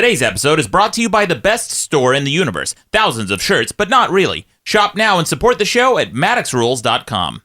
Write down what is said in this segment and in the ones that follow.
Today's episode is brought to you by the best store in the universe. Thousands of shirts, but not really. Shop now and support the show at MaddoxRules.com.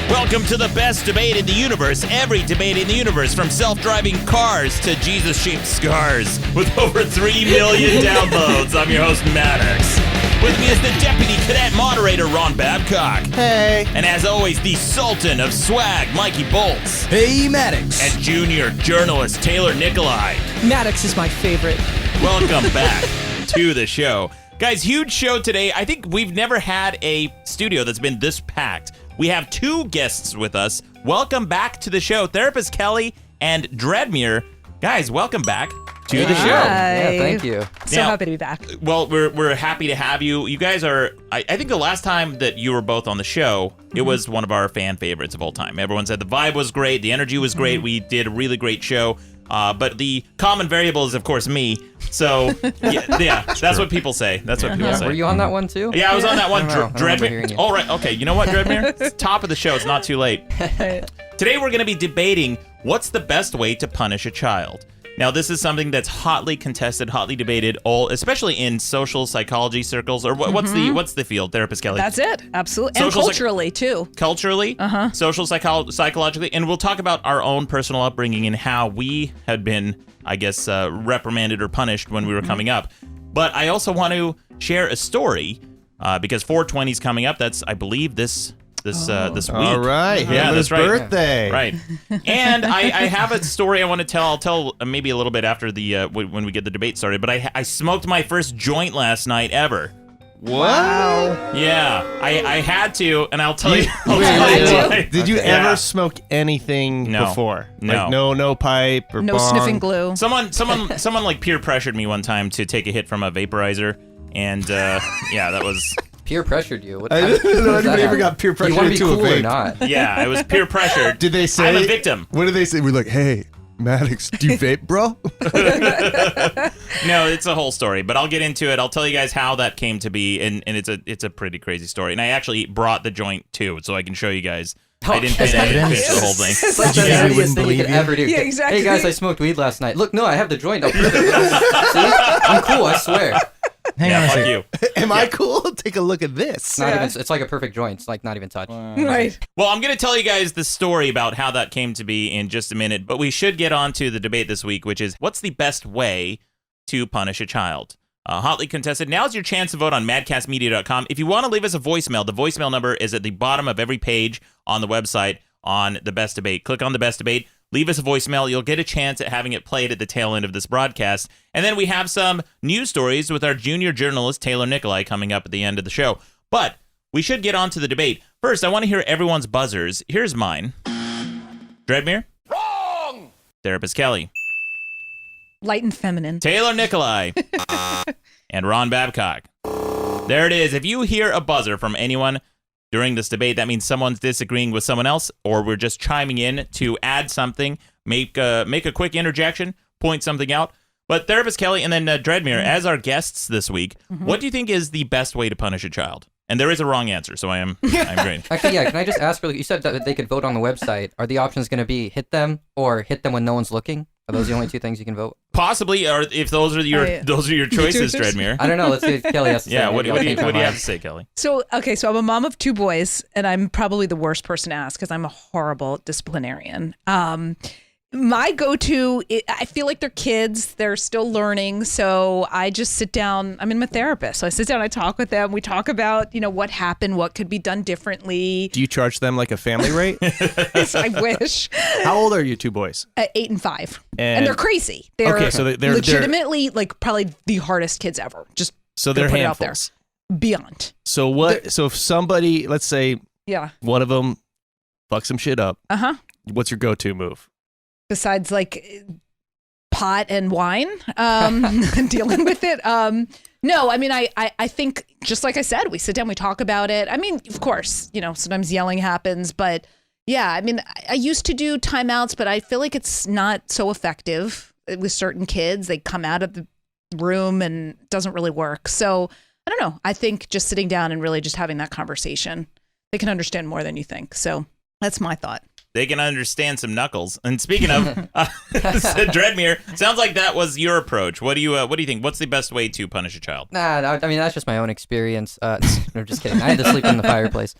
Welcome to the best debate in the universe. Every debate in the universe, from self-driving cars to Jesus-shaped scars. With over 3 million downloads, I'm your host, Maddox. With me is the Deputy Cadet Moderator, Ron Babcock. Hey. And as always, the Sultan of Swag, Mikey Bolts. Hey, Maddox. And Junior Journalist, Taylor Nikolai. Maddox is my favorite. Welcome back to the show. Guys, huge show today. I think we've never had a studio that's been this packed. We have two guests with us. Welcome back to the show, Therapist Kelli and Dreadmere. Guys, welcome back to the show. Hi. Yeah, thank you. So happy to be back. Well, we're happy to have you. You guys are, I think the last time that you were both on the show, it was one of our fan favorites of all time. Everyone said the vibe was great, the energy was great, we did a really great show. But the common variable is, of course, me. So, yeah that's what people say. That's what people say. Were you on that one too? Yeah, I was on that one. I remember hearing Dreadmere. you. All right, okay. You know what, Dreadmere? It's top of the show. It's not too late. Today we're going to be debating what's the best way to punish a child. Now, this is something that's hotly contested, hotly debated, especially in social psychology circles. Or what's the field, Therapist Kelli? That's it. Absolutely. And Social culturally, too. Culturally, social psychologically, and we'll talk about our own personal upbringing and how we had been, I guess, reprimanded or punished when we were coming up. But I also want to share a story because 420 is coming up. That's, I believe, this week. All right. Yeah, that's right. Birthday. Right. And I have a story I want to tell. I'll tell maybe a little bit after the when we get the debate started. But I smoked my first joint last night ever. Wow. Yeah, I had to, and I'll tell you. Wait. Did you ever smoke anything before? No. Like no pipe or No bong? sniffing glue. Someone like peer pressured me one time to take a hit from a vaporizer, and yeah, that was. Peer pressured you. I didn't know anybody ever got peer pressured you want to into be cool a vape. or not? Yeah, I was peer pressured. Did they say? I'm a victim. What did they say? We're like, hey, Maddox, do you vape, bro? No, it's a whole story, but I'll get into it. I'll tell you guys how that came to be, and it's a pretty crazy story. And I actually brought the joint too, so I can show you guys. I didn't finish the whole thing. It's like the Yeah, we easiest wouldn't thing you believe could you. ever do. Yeah, exactly. Hey guys, I smoked weed last night. Look, no, I have the joint. I'll prove it. See? I'm cool, I swear. Hang on, fuck you. Am I cool? Take a look at this. It's not even, it's like a perfect joint. It's like not even touched. Right. Well, I'm going to tell you guys the story about how that came to be in just a minute, but we should get on to the debate this week, which is what's the best way to punish a child? Hotly contested. Now's your chance to vote on madcastmedia.com. If you want to leave us a voicemail, the voicemail number is at the bottom of every page on the website on the best debate. Click on the best debate. Leave us a voicemail. You'll get a chance at having it played at the tail end of this broadcast. And then we have some news stories with our junior journalist, Taylor Nikolai, coming up at the end of the show. But we should get on to the debate. First, I want to hear everyone's buzzers. Here's mine. Dreadmere? Wrong! Therapist Kelli. Light and feminine. Taylor Nikolai. And Ron Babcock. There it is. If you hear a buzzer from anyone during this debate, that means someone's disagreeing with someone else, or we're just chiming in to add something, make a quick interjection, point something out. But Therapist Kelli and then Dreadmere, as our guests this week, what do you think is the best way to punish a child? And there is a wrong answer, so I'm great. Actually, yeah, can I just ask really, you said that they could vote on the website. Are the options going to be hit them or hit them when no one's looking? Are those the only two things you can vote? Possibly, or if those are your choices, Dreadmere. I don't know. Let's see what Kelli has to say. Yeah, what do Maybe I'll you change my have mind. to say, Kelli? So, okay, so I'm a mom of two boys, and I'm probably the worst person to ask because I'm a horrible disciplinarian. My go-to, I feel like they're kids. They're still learning. So I just sit down. I'm my therapist. So I sit down, I talk with them. We talk about, what happened, what could be done differently. Do you charge them like a family rate? I wish. How old are you two boys? 8 and 5. And- And they're crazy. They're Okay, so they're legitimately like probably the hardest kids ever. Just So they're put it out handfuls. there. Beyond. So what? So if somebody, let's say, Yeah. one of them fucks some shit up, Uh-huh. what's your go-to move? Besides like pot and wine, dealing with it. No, I think just like I said, we sit down, we talk about it. Of course, sometimes yelling happens, but yeah, I used to do timeouts, but I feel like it's not so effective with certain kids. They come out of the room and it doesn't really work. So I don't know. I think just sitting down and really just having that conversation, they can understand more than you think. So that's my thought. they can understand some knuckles. And speaking of Dreadmere, sounds like that was your approach. What do you think? What's the best way to punish a child? Nah, I mean, that's just my own experience. No, just kidding. I had to sleep in the fireplace.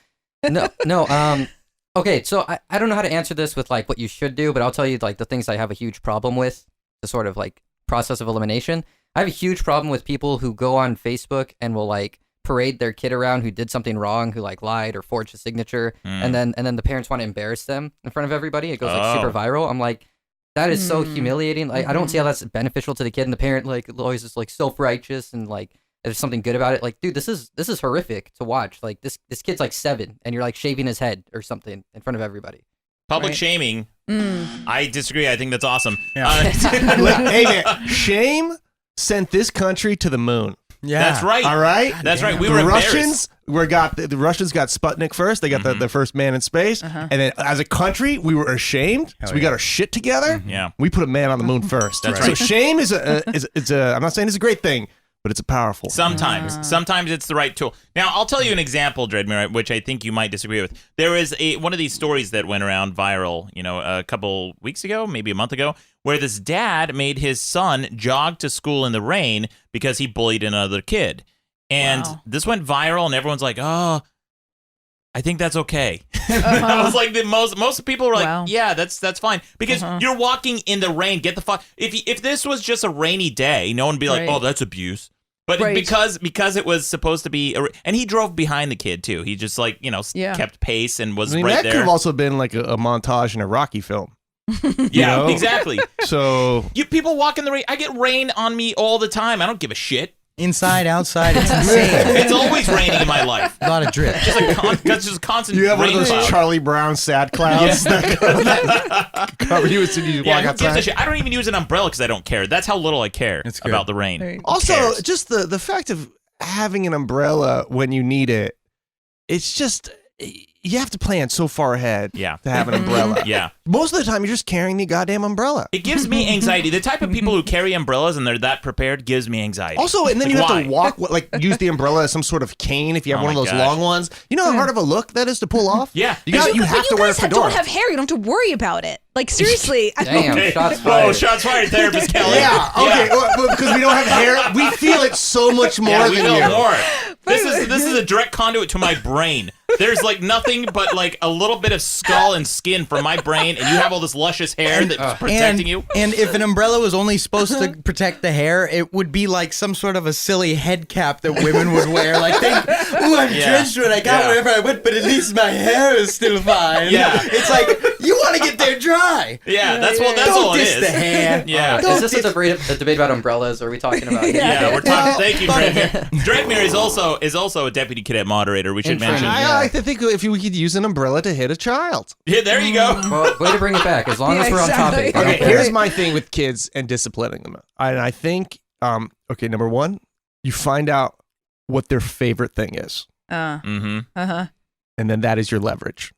No. Okay, so I don't know how to answer this with like what you should do, but I'll tell you like the things I have a huge problem with, the sort of like process of elimination. I have a huge problem with people who go on Facebook and will like parade their kid around who did something wrong, who like lied or forged a signature, and then the parents want to embarrass them in front of everybody. It goes like super viral. I'm like, that is so humiliating. Like I don't see how that's beneficial to the kid, and the parent like always is like self-righteous and like there's something good about it. Like, dude, this is horrific to watch. Like this kid's like 7 and you're like shaving his head or something in front of everybody. Public shaming. I disagree. I think that's awesome. Yeah. Hey man, shame sent this country to the moon. Yeah, that's right. All right, that's right. We the were Russians. The Russians got Sputnik first. They got the first man in space, and then as a country, we were ashamed. So we got our shit together. Yeah, we put a man on the moon first. That's right. right. So shame is I'm not saying it's a great thing, but it's a powerful. Sometimes it's the right tool. Now, I'll tell you an example, Dreadmere, which I think you might disagree with. There is one of these stories that went around viral, a couple weeks ago, maybe a month ago, where this dad made his son jog to school in the rain because he bullied another kid. And this went viral, and everyone's like, oh, I think that's okay. I was like, most people were like, yeah, that's fine. Because you're walking in the rain, get the fuck. If this was just a rainy day, no one would be like, oh, that's abuse. But because it was supposed to be, and he drove behind the kid too. He just like, kept pace and was right that there. Could have also been like a montage in a Rocky film. Yeah, exactly. So people walk in the rain. I get rain on me all the time. I don't give a shit. Inside, outside, it's insane. It's always raining in my life. A lot of drip. Just constant. You have one of those cloud. Charlie Brown sad clouds that cover you as soon as you walk outside. I don't even use an umbrella because I don't care. That's how little I care about the rain. Also, just the fact of having an umbrella when you need it, it's just you have to plan so far ahead to have an umbrella. Yeah. Most of the time, you're just carrying the goddamn umbrella. It gives me anxiety. The type of people who carry umbrellas and they're that prepared gives me anxiety. Also, and then you have to walk, use the umbrella as some sort of cane if you have one of those long ones. You know how hard of a look that is to pull off? Yeah. You have to wear a fedora. You don't have hair. You don't have to worry about it. Like, seriously. Damn, shots fired. Oh, shots fired, therapist Kelli. Yeah, okay. Well, because we don't have hair, we feel it so much more than you. We feel more. This is a direct conduit to my brain. There's like nothing but like a little bit of skull and skin from my brain, and you have all this luscious hair that's protecting you. And if an umbrella was only supposed to protect the hair, it would be like some sort of a silly head cap that women would wear. Like, I'm drenched when I got wherever I went, but at least my hair is still fine. Yeah. It's like, you want to get there dry. Yeah, that's all Don't it diss is. the hair. Yeah. Is this a debate about umbrellas? Or are we talking about? Yeah, we're talking. Thank you, Dreadmere. Dreadmere is also a deputy cadet moderator. We should mention. I think if we could use an umbrella to hit a child. Yeah, there you go. Well, way to bring it back. As long as we're on topic. Okay, here's my thing with kids and disciplining them. And I think, number one, you find out what their favorite thing is. And then that is your leverage.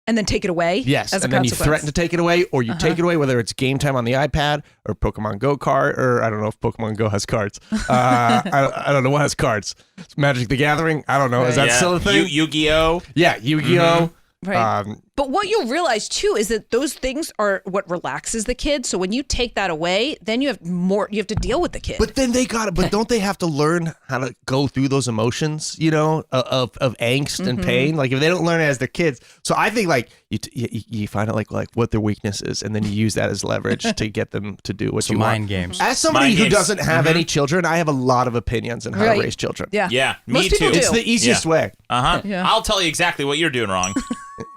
And then take it away? Yes, as and a then you consequence. threaten to take it away, or you take it away, whether it's game time on the iPad or Pokemon Go card, or I don't know if Pokemon Go has cards. I don't know what has cards. It's Magic the Gathering? I don't know. Is that still a thing? Yu-Gi-Oh! Yeah, Yu-Gi-Oh! Right. But what you'll realize too is that those things are what relaxes the kid. So when you take that away, then you have to deal with the kid. But then but don't they have to learn how to go through those emotions, of angst and pain? Like if they don't learn it as their kids. So I think like you find out like what their weakness is, and then you use that as leverage to get them to do what you want. Mind games. As somebody who doesn't have any children, I have a lot of opinions on how to raise children. Yeah. Me Most too. people do. It's the easiest way. Yeah. I'll tell you exactly what you're doing wrong.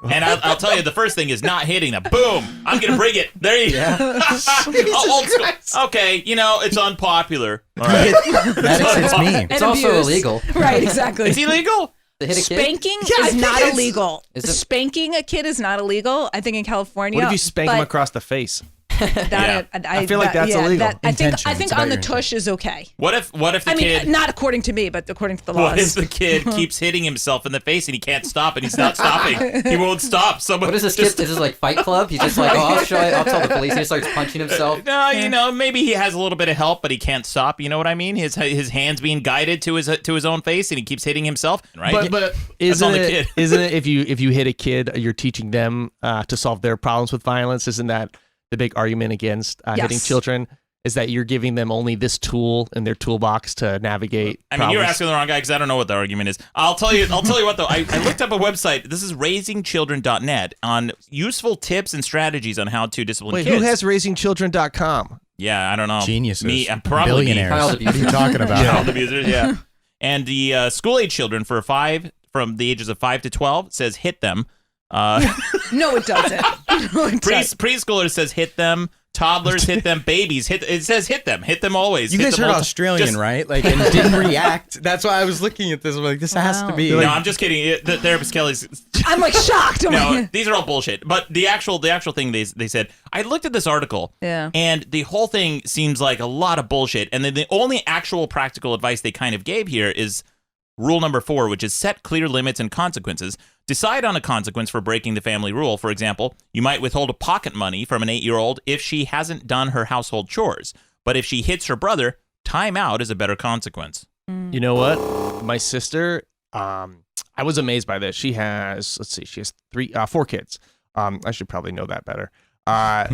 And I'll tell you, the first thing is not hitting them. Boom! I'm gonna bring it. There you go. Old school. Okay, it's unpopular. All right. It's me. It's also illegal. Right, exactly. It's illegal. To hit a kid? Spanking I is think not it's- illegal. Is it- Spanking a kid is not illegal, I think, in California. What if you spank but them across the face? I feel like that's illegal. I think Intention. It's on the about your tush is okay. What if the I kid? mean, not according to me, but according to the laws. What if the kid keeps hitting himself in the face and he can't stop and he's not stopping? He won't stop. Someone. What is this kid? This is like Fight Club. He's just like, I'll tell the police. He starts punching himself. No, maybe he has a little bit of help, but he can't stop. You know what I mean? His hands being guided to his own face, and he keeps hitting himself. Right? But isn't it if you hit a kid, you're teaching them to solve their problems with violence? Isn't that the big argument against hitting children? Is that you're giving them only this tool in their toolbox to navigate problems? You're asking the wrong guy because I don't know what the argument is. I'll tell you what, though. I looked up a website. This is raisingchildren.net on useful tips and strategies on how to discipline kids. Who has raisingchildren.com? Yeah, I don't know. Geniuses. Me, probably billionaires. Child What are you talking about? Child abusers, yeah. And the school-age children from the ages of 5 to 12 says hit them. No, it doesn't. No, it doesn't. Preschoolers says hit them. Toddlers hit them. Babies it says hit them always. You Hit guys them heard all- Australian, just- right? Like, and didn't react. That's why I was looking at this. I'm like, this has to be. No, Like, I'm just kidding. The therapist Kelly's. I'm like shocked. No, these are all bullshit. But the actual thing they said. I looked at this article. Yeah. And the whole thing seems like a lot of bullshit. And then the only actual practical advice they kind of gave here is rule number 4, which is set clear limits and consequences. Decide on a consequence for breaking the family rule. For example, you might withhold a pocket money from an 8-year-old if she hasn't done her household chores. But if she hits her brother, time out is a better consequence. You know what? My sister, I was amazed by this. She has 4 kids. I should probably know that better.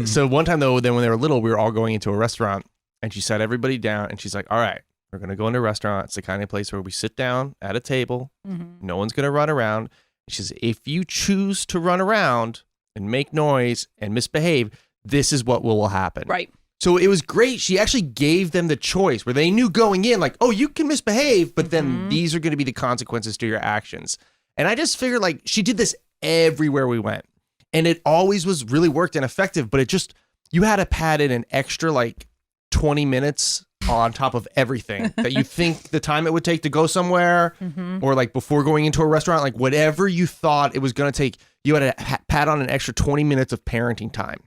So one time though, then when they were little, we were all going into a restaurant and she sat everybody down and she's like, all right, we're going to go into a restaurant. It's the kind of place where we sit down at a table. No one's going to run around. She says, if you choose to run around and make noise and misbehave, this is what will happen. Right. So it was great. She actually gave them the choice where they knew going in, like, oh, you can misbehave, but then these are going to be the consequences to your actions. And I just figured, like, she did this everywhere we went. And it always was really worked and effective, but it just, you had to pad in an extra, like, 20 minutes on top of everything that you think the time it would take to go somewhere or like before going into a restaurant, like whatever you thought it was going to take, you had to pad on an extra 20 minutes of parenting time.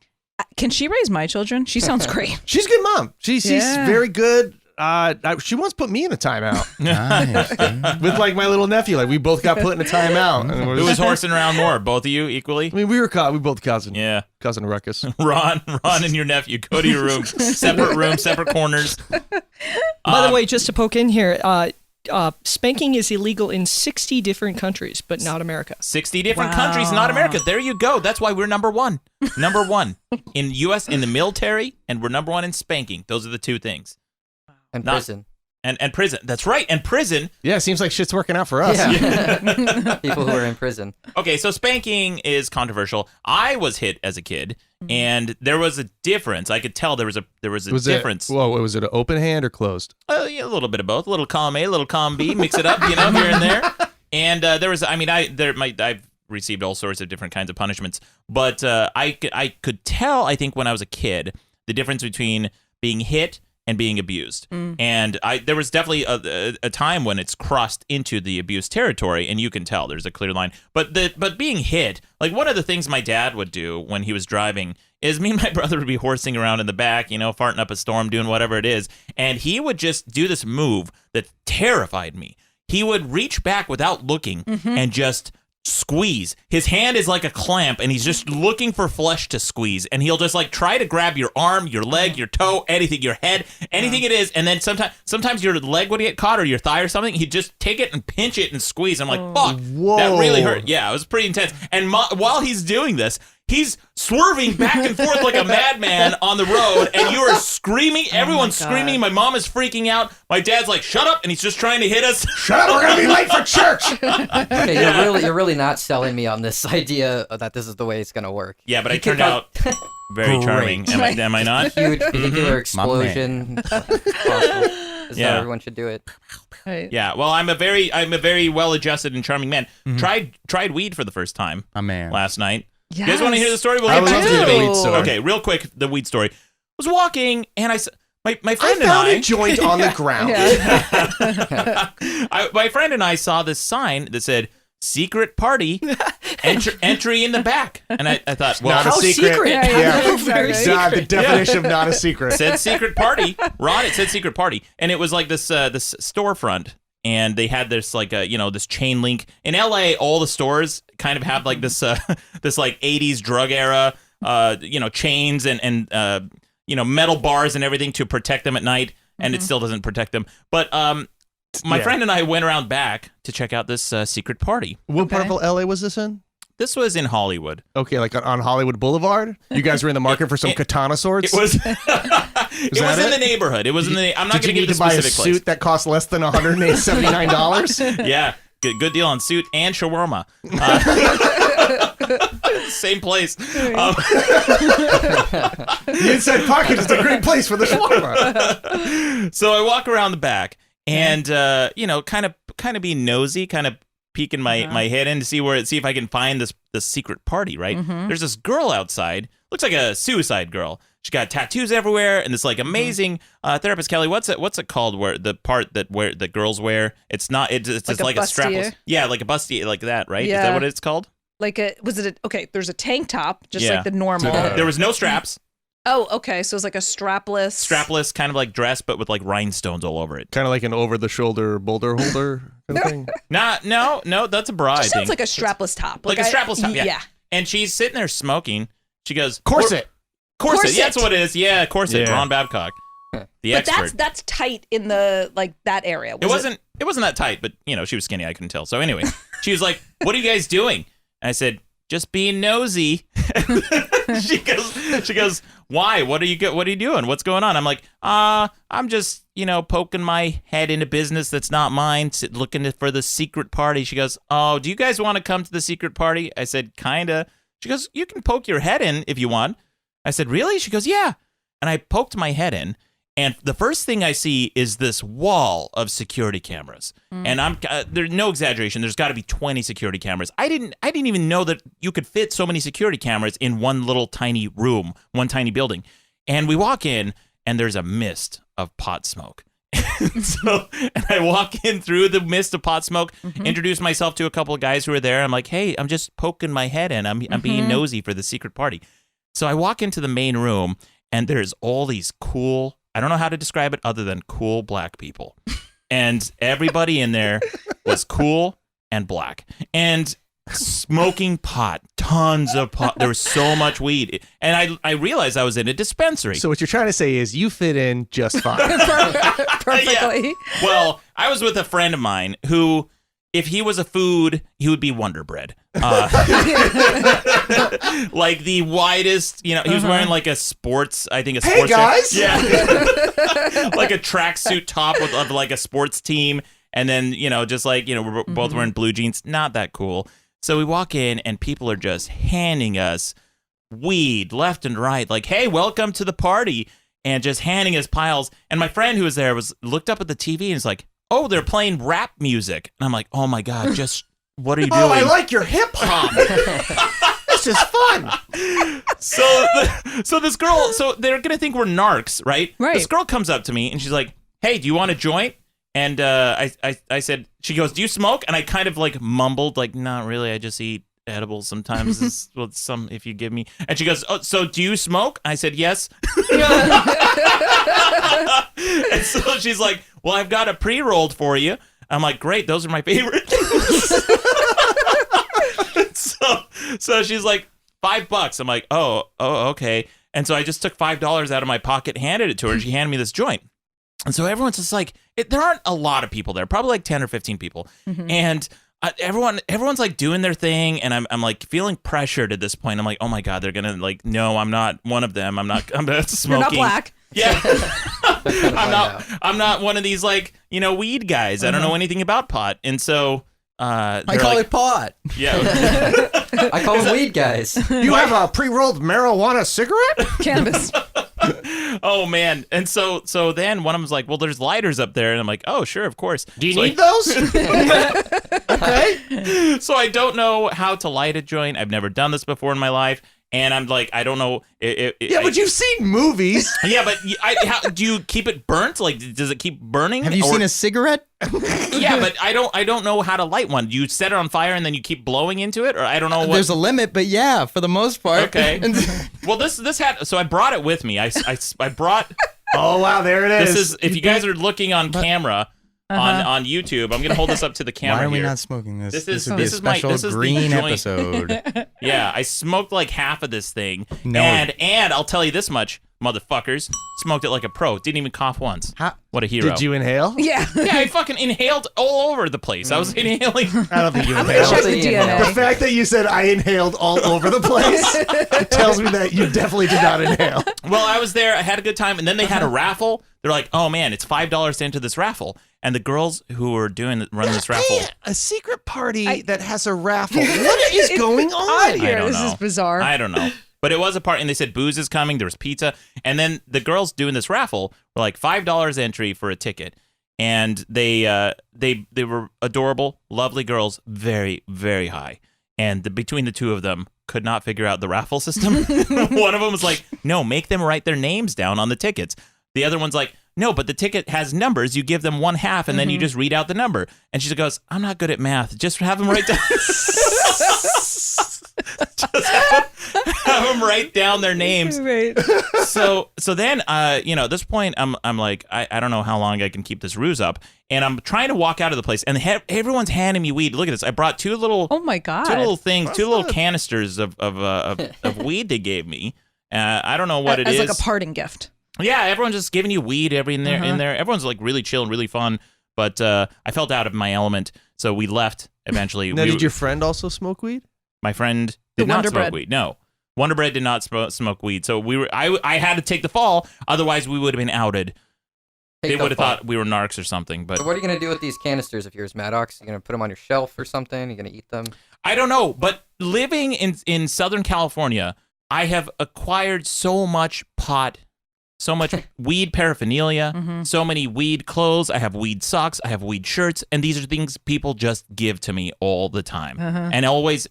Can she raise my children? She sounds great. She's a good mom. She's Yeah. very good. She once put me in a timeout nice, dude. with like my little nephew. Like we both got put in a timeout. And Who was horsing around more? Both of you equally? I mean, we both cousin. Yeah. Cousin ruckus. Ron and your nephew, go to your room. Separate corners. By the way, just to poke in here, spanking is illegal in 60 different countries, but not America. 60 different countries, not America. There you go. That's why we're number one. Number one in U.S. in the military, and we're number 1 in spanking. Those are the 2 things. And Not- prison. And prison. That's right. And prison. Yeah, seems like shit's working out for us. Yeah. People who are in prison. Okay, so spanking is controversial. I was hit as a kid, and there was a difference. I could tell there was a difference. Was it an open hand or closed? Yeah, a little bit of both. A little column A, a little column B. Mix it up, here and there. And there was, I've received all sorts of different kinds of punishments, but I could tell, I think, when I was a kid, the difference between being hit and being abused. And there was definitely a time when it's crossed into the abuse territory, and you can tell there's a clear line. But being hit, like one of the things my dad would do when he was driving is me and my brother would be horsing around in the back, farting up a storm, doing whatever it is, and he would just do this move that terrified me. He would reach back without looking and just squeeze. His hand is like a clamp, and he's just looking for flesh to squeeze, and he'll just like try to grab your arm, your leg, your toe, anything, your head, anything it is, and then sometimes your leg would get caught or your thigh or something. He'd just take it and pinch it and squeeze. I'm like, fuck, that really hurt. Yeah, it was pretty intense. And while he's doing this, he's swerving back and forth like a madman on the road, and you are screaming. Everyone's screaming. My mom is freaking out. My dad's like, shut up, and he's just trying to hit us. Shut up, we're going to be late for church. Okay, you're really not selling me on this idea that this is the way it's going to work. Yeah, but I turned out very charming. Am I not? Huge vehicular explosion. Possible. This is how everyone should do it. Right. Yeah, well, I'm a very well-adjusted and charming man. Tried weed for the first time last night. Yes. You guys want to hear the story? We'll I get would back love to to the hear the debate. weed story. Okay, real quick, the weed story. I was walking, and my I friend and found I a joint on the ground. my friend and I saw this sign that said secret party, entry in the back. And I thought, well, Not a How secret? Yeah. Very God, the definition of not a secret. it said secret party. Ron, it said secret party. And it was like this storefront. And they had this like this chain link. In LA, all the stores kind of have like this this like 80s drug era chains and metal bars and everything to protect them at night. And it still doesn't protect them. But my friend and I went around back to check out this secret party. What part of LA was this in? This was in Hollywood. Okay, like on Hollywood Boulevard. You guys were in the market for some katana swords. It was. It was in the neighborhood. It was in the. I'm not going to give the specific place. Buy a suit that costs less than $179? Yeah, good deal on suit and shawarma. Same place. The inside pocket is a great place for the shawarma. So I walk around the back and kind of be nosy, kind of peeking my head in to see if I can find this secret party. Right? There's this girl outside. Looks like a suicide girl. She got tattoos everywhere and this like amazing therapist. Kelly, what's it called? Where the part that girls wear? It's not. It's just like a strapless. Yeah, like a bustier, like that. Right? Yeah. Is that what it's called? Like there's a tank top, just like the normal. There was no straps. Oh, okay. So it's like a strapless Kind of like dress, but with like rhinestones all over it. Kind of like an over-the-shoulder boulder holder kind of thing. No, that's a bra. Just sounds like a strapless top. Like a strapless top. Yeah. And she's sitting there smoking. She goes, corset. Corset. Yeah, that's what it is. Yeah, corset. Yeah. Ron Babcock, the expert. But that's tight in the that area. It wasn't that tight, but she was skinny. I couldn't tell. So anyway, she was like, "What are you guys doing?" And I said, "Just being nosy." she goes, "Why? What are you doing? What's going on?" I'm like, I'm just, poking my head into business that's not mine, looking for the secret party." She goes, "Oh, do you guys want to come to the secret party?" I said, "Kinda." She goes, "You can poke your head in if you want." I said, "Really?" She goes, "Yeah." And I poked my head in, and the first thing I see is this wall of security cameras. And there's no exaggeration. There's got to be 20 security cameras. I didn't even know that you could fit so many security cameras in one little tiny room, one tiny building. And we walk in, and there's a mist of pot smoke. And I walk in through the mist of pot smoke, introduce myself to a couple of guys who are there. I'm like, "Hey, I'm just poking my head in. I'm being nosy for the secret party." So I walk into the main room, and there's all these cool, I don't know how to describe it other than cool black people. And everybody in there was cool and black. And smoking pot, tons of pot. There was so much weed. And I realized I was in a dispensary. So what you're trying to say is you fit in just fine. Perfectly. Yeah. Well, I was with a friend of mine who, if he was a food, he would be Wonder Bread. Like the widest, he was wearing like a sports, I think a sports. Hey guys! Yeah. Like a tracksuit top of like a sports team. And then, just like, we're both wearing blue jeans. Not that cool. So we walk in and people are just handing us weed left and right. Like, "Hey, welcome to the party." And just handing us piles. And my friend who was there looked up at the TV and was like, "Oh, they're playing rap music." And I'm like, "Oh my God, just what are you doing?" "Oh, I like your hip hop. This is fun." So this girl, so they're going to think we're narcs, right? Right. This girl comes up to me and she's like, "Hey, do you want a joint?" And I said, she goes, "Do you smoke?" And I kind of like mumbled, like, "Not really. I just eat edibles sometimes some if you give me." And she goes, "Oh, so do you smoke?" I said, "Yes." And so she's like, "Well, I've got a pre-rolled for you." I'm like, "Great, those are my favorite." So she's like, $5. I'm like, oh, okay. And so I just took $5 out of my pocket, handed it to her, and she handed me this joint. And so everyone's just like, there aren't a lot of people there, probably like 10 or 15 people. And everyone's like doing their thing, and I'm like feeling pressured at this point. I'm like, "Oh my God, they're gonna like, no, I'm not one of them. I'm not smoking." You're not black. Yeah. I'm not one of these like, weed guys. I don't know anything about pot. And so I call it pot. Yeah. I call them weed guys. "You have a pre-rolled marijuana cigarette?" Cannabis. Oh man. And so then one of them's like, "Well, there's lighters up there." And I'm like, "Oh, sure, of course. "Do you need those?" Okay. So I don't know how to light a joint. I've never done this before in my life. And I'm like, I don't know. But you've seen movies. Yeah, but do you keep it burnt? Like, does it keep burning? Have you seen a cigarette? Yeah, but I don't know how to light one. Do you set it on fire and then you keep blowing into it, or I don't know what. There's a limit, but yeah, for the most part. Okay. Well, this had, so I brought it with me. I brought. Oh wow, there it is. This is, if you guys are looking on camera on YouTube, I'm gonna hold this up to the camera. Why are we here. not smoking this? This would be a is my special green joint. episode. Yeah, I smoked like half of this thing, No. and I'll tell you this much, motherfuckers, smoked it like a pro. Didn't even cough once. What a hero! Did you inhale? Yeah. Yeah, I fucking inhaled all over the place. I was inhaling. I don't think you I'm inhaled. gonna check the Probably inhaled. The DNA. fact that you said I inhaled all over the place it tells me that you definitely did not inhale. Well, I was there. I had a good time, and then they had a raffle. They're like, "Oh man, it's $5 to enter this raffle." And the girls who were running this raffle, A secret party that has a raffle. What is going on Here, I don't this know. is bizarre. I don't know. But it was a party, and they said booze is coming. There was pizza, and then the girls doing this raffle were like $5 entry for a ticket, and they were adorable, lovely girls, very very high, and between the two of them could not figure out the raffle system. One of them was like, "No, make them write their names down on the tickets." The other one's like, "No, but the ticket has numbers. You give them one half, and then you just read out the number." And she goes, "I'm not good at math. Just have them write down." Just have them write down their names. Right. So then, at this point, I'm like, I don't know how long I can keep this ruse up, and I'm trying to walk out of the place, and everyone's handing me weed. Look at this. I brought two little God. two little things, two little canisters of weed they gave me. I don't know what it is. As like a parting gift. Yeah, everyone's just giving you weed in there. Everyone's like really chill and really fun. But I felt out of my element, so we left eventually. Now, did your friend also smoke weed? My friend The did not Wonder smoke Bread. weed. No, Wonder Bread did not smoke weed. So I had to take the fall. Otherwise, we would have been outed. They would have thought we were narcs or something. But So what are you gonna do with these canisters if you're Maddox? You gonna put them on your shelf or something? You gonna eat them? I don't know. But living in Southern California, I have acquired so much pot. So much weed paraphernalia, so many weed clothes. I have weed socks. I have weed shirts. And these are things people just give to me all the time. And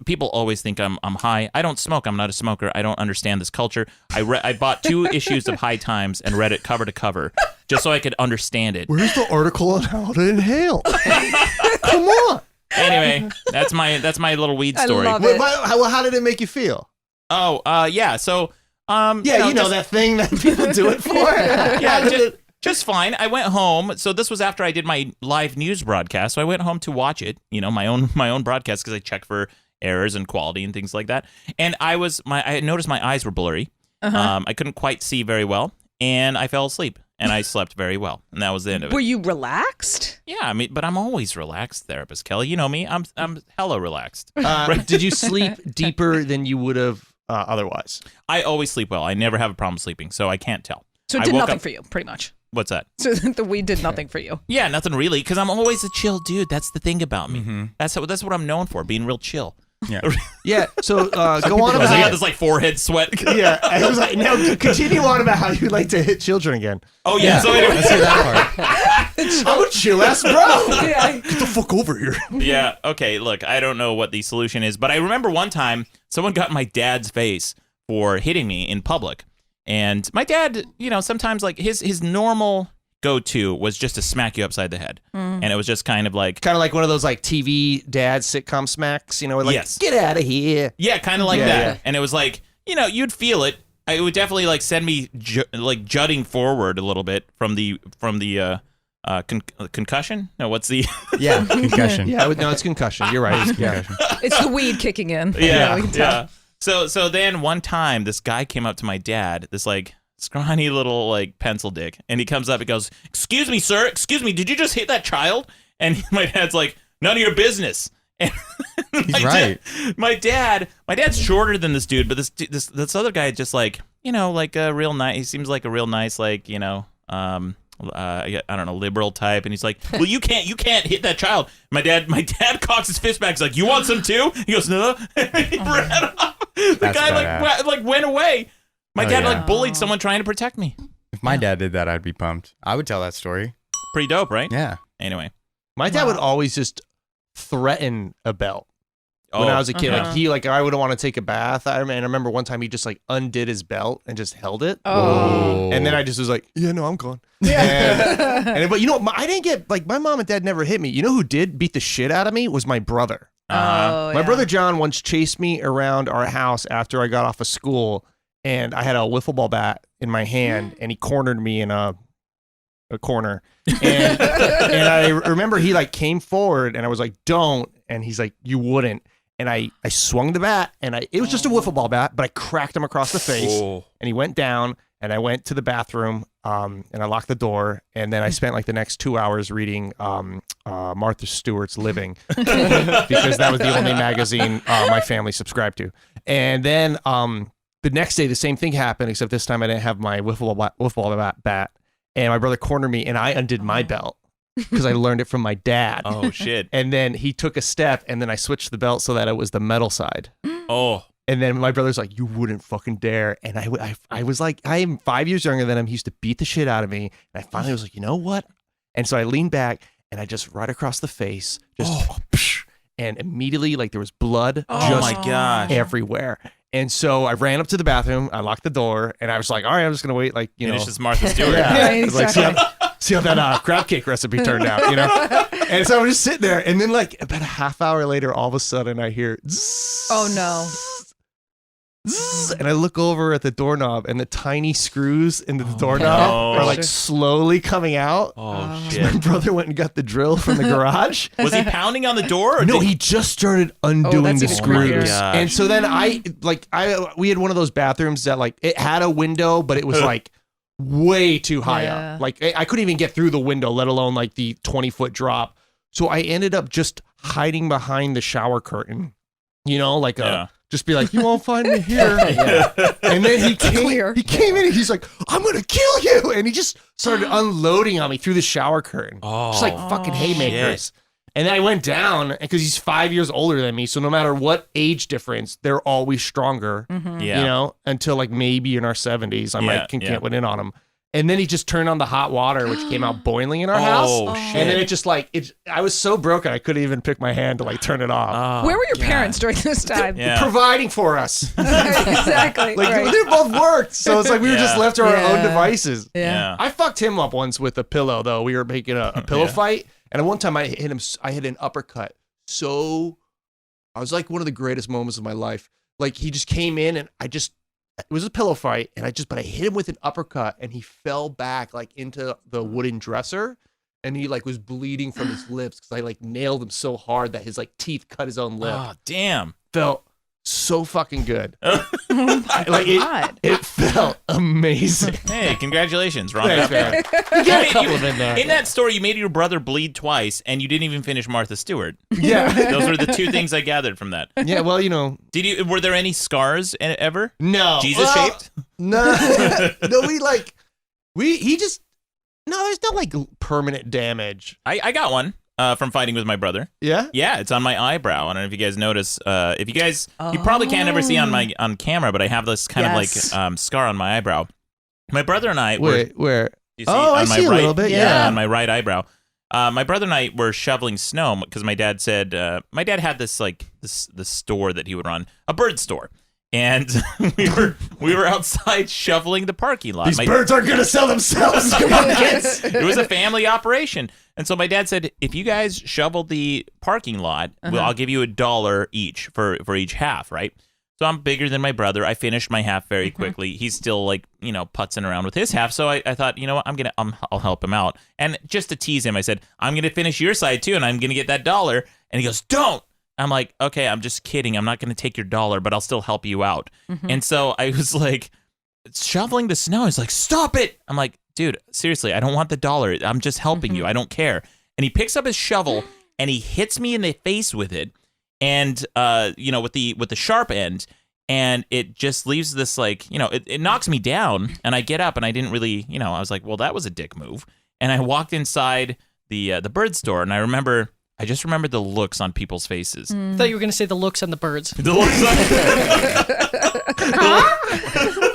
people always think I'm high. I don't smoke. I'm not a smoker. I don't understand this culture. I bought 2 issues of High Times and read it cover to cover just so I could understand it. Where's the article on how to inhale? Come on. Anyway, that's my little weed story. love it. How did it make you feel? Oh, yeah. So, Just, that thing that people do it for. yeah, just fine. I went home. So this was after I did my live news broadcast. So I went home to watch it, my own broadcast, because I check for errors and quality and things like that. And I noticed my eyes were blurry. I couldn't quite see very well, and I fell asleep. And I slept very well, and that was the end of it. Were you relaxed? Yeah, but I'm always relaxed, therapist Kelly. You know me. I'm hella relaxed. Did you sleep deeper than you would have otherwise? I always sleep well. I never have a problem sleeping, so I can't tell. So it I did woke nothing up- for you, pretty much. What's that? So the weed did nothing for you. Yeah, nothing really, because I'm always a chill dude. That's the thing about me. That's what I'm known for, being real chill. Yeah. Yeah. So go on I about got this like forehead sweat. Yeah. I was like, now continue on about how you like to hit children again. Oh yeah. So anyway, Let's hear that part. I'm a chill ass bro. Yeah. Get the fuck over here. yeah. Okay. Look, I don't know what the solution is, but I remember one time someone got in my dad's face for hitting me in public, and my dad, sometimes like his normal go-to was just to smack you upside the head, and it was just kind of like one of those like TV dad sitcom smacks, like Yes. get out of here. yeah, kind of like Yeah, that. yeah. And it was like you'd feel it. It would definitely like send me jutting forward a little bit from the concussion. No, what's the Yeah, concussion. Yeah, no, it's concussion. You're right. It's concussion. It's the weed kicking in. Yeah, we can tell. yeah. So then one time, this guy came up to my dad, this like scrawny little like pencil dick, and he comes up and goes, "Excuse me, sir. Excuse me. Did you just hit that child?" And my dad's like, "None of your business." And He's right. my dad's shorter than this dude, but this other guy just like like a real nice. He seems like a real nice like I don't know, liberal type, and he's like, "Well, you can't hit that child." My dad cocks his fist back. He's like, "You want some too?" He goes, "No." He ran off. The That's guy badass. like went away. My dad yeah. like bullied someone trying to protect me. If my dad did that, I'd be pumped. I would tell that story. Pretty dope, right? Yeah. Anyway, My dad would always just threaten a belt. when I was a kid. Like I wouldn't want to take a bath. I remember one time he just like undid his belt and just held it. And then I just was like, yeah, no, I'm gone. But you know, I didn't get like my mom and dad never hit me. You know who did beat the shit out of me was my brother. My brother John once chased me around our house after I got off of school, and I had a wiffle ball bat in my hand, and he cornered me in a corner. And I remember he like came forward, and I was like, don't. And he's like, you wouldn't. And I swung the bat, and it was just a wiffle ball bat, but I cracked him across the face, and he went down. And I went to the bathroom, and I locked the door, and then I spent like the next 2 hours reading Martha Stewart's Living because that was the only magazine my family subscribed to. And then the next day, the same thing happened, except this time I didn't have my wiffle ball bat, and my brother cornered me, and I undid my belt because I learned it from my dad. Oh shit! And then he took a step, and then I switched the belt so that it was the metal side. Oh. And then my brother's like, you wouldn't fucking dare. And I was like, I am 5 years younger than him. He used to beat the shit out of me. And I finally was like, you know what? And so I leaned back and I just right across the face, and immediately like there was blood my gosh. everywhere. And so I ran up to the bathroom, I locked the door, and I was like, all right, I'm just going to wait. Like, you know. Finish this Martha Stewart. Yeah. Exactly. Like, see how that crab cake recipe turned out, you know? And so I'm just sitting there. And then like about a half hour later, all of a sudden I hear, zzz, Oh no. zzz, and I look over at the doorknob, and the tiny screws into the doorknob are like slowly coming out. Oh, So my brother went and got the drill from the garage. Was he pounding on the door? Or No, did he just started undoing that's the even screws. creepier. Gosh. And so then we had one of those bathrooms that like it had a window, but it was like way too high Yeah. up. Like I couldn't even get through the window, let alone like the 20-foot drop. So I ended up just hiding behind the shower curtain, you know, like just be like, you won't find me here. And then he came in and he's like, I'm going to kill you. And he just started unloading on me through the shower curtain. Just like fucking haymakers. And then I went down because he's 5 years older than me. So no matter what age difference, they're always stronger, you know, until like maybe in our 70s, I can't win in on him. And then he just turned on the hot water, which came out boiling in our house. Shit. And then it just like, I was so broken, I couldn't even pick my hand to like turn it off. Where were your parents during this time? Providing for us. Exactly. Like right. they both worked. So it's like we were just left to our own devices. Yeah. I fucked him up once with a pillow though. We were making a pillow fight. And at one time I hit an uppercut. So I was like one of the greatest moments of my life. Like he just came in and it was a pillow fight, and but I hit him with an uppercut, and he fell back like into the wooden dresser, and he like was bleeding from his lips because I like nailed him so hard that his like teeth cut his own lip. Oh, damn. Felt so fucking good. God. It felt amazing. Hey, congratulations, Ron. Thanks, man. You got a couple of in there. In that story, you made your brother bleed twice, and you didn't even finish Martha Stewart. Yeah. Those were the two things I gathered from that. Yeah, well, you know. Were there any scars ever? No. Jesus shaped? No. There's no like permanent damage. I got one from fighting with my brother. Yeah? Yeah, it's on my eyebrow. I don't know if you guys notice. If you guys, you probably can't ever see on camera, but I have this kind of like scar on my eyebrow. My brother and I were. Where? You see, I see a little bit. Yeah. on my right eyebrow. My brother and I were shoveling snow because my dad said my dad had this store that he would run, a bird store. And we were outside shoveling the parking lot. These birds aren't gonna sell themselves. Come on, kids. It was a family operation. And so my dad said, if you guys shovel the parking lot, I'll give you $1 each for each half, right? So I'm bigger than my brother. I finished my half very quickly. He's still like, putzing around with his half. So I thought, you know what, I'll help him out. And just to tease him, I said, I'm gonna finish your side too, and I'm gonna get that $1. And he goes, don't. I'm like, okay, I'm just kidding. I'm not going to take your $1, but I'll still help you out. And so I was like, shoveling the snow. He's like, stop it. I'm like, dude, seriously, I don't want the $1. I'm just helping you. I don't care. And he picks up his shovel and he hits me in the face with it. And, with the sharp end. And it just leaves this like, it knocks me down. And I get up and I didn't really, I was like, well, that was a dick move. And I walked inside the bird store. And I just remember the looks on people's faces. I thought you were going to say the looks on the birds. The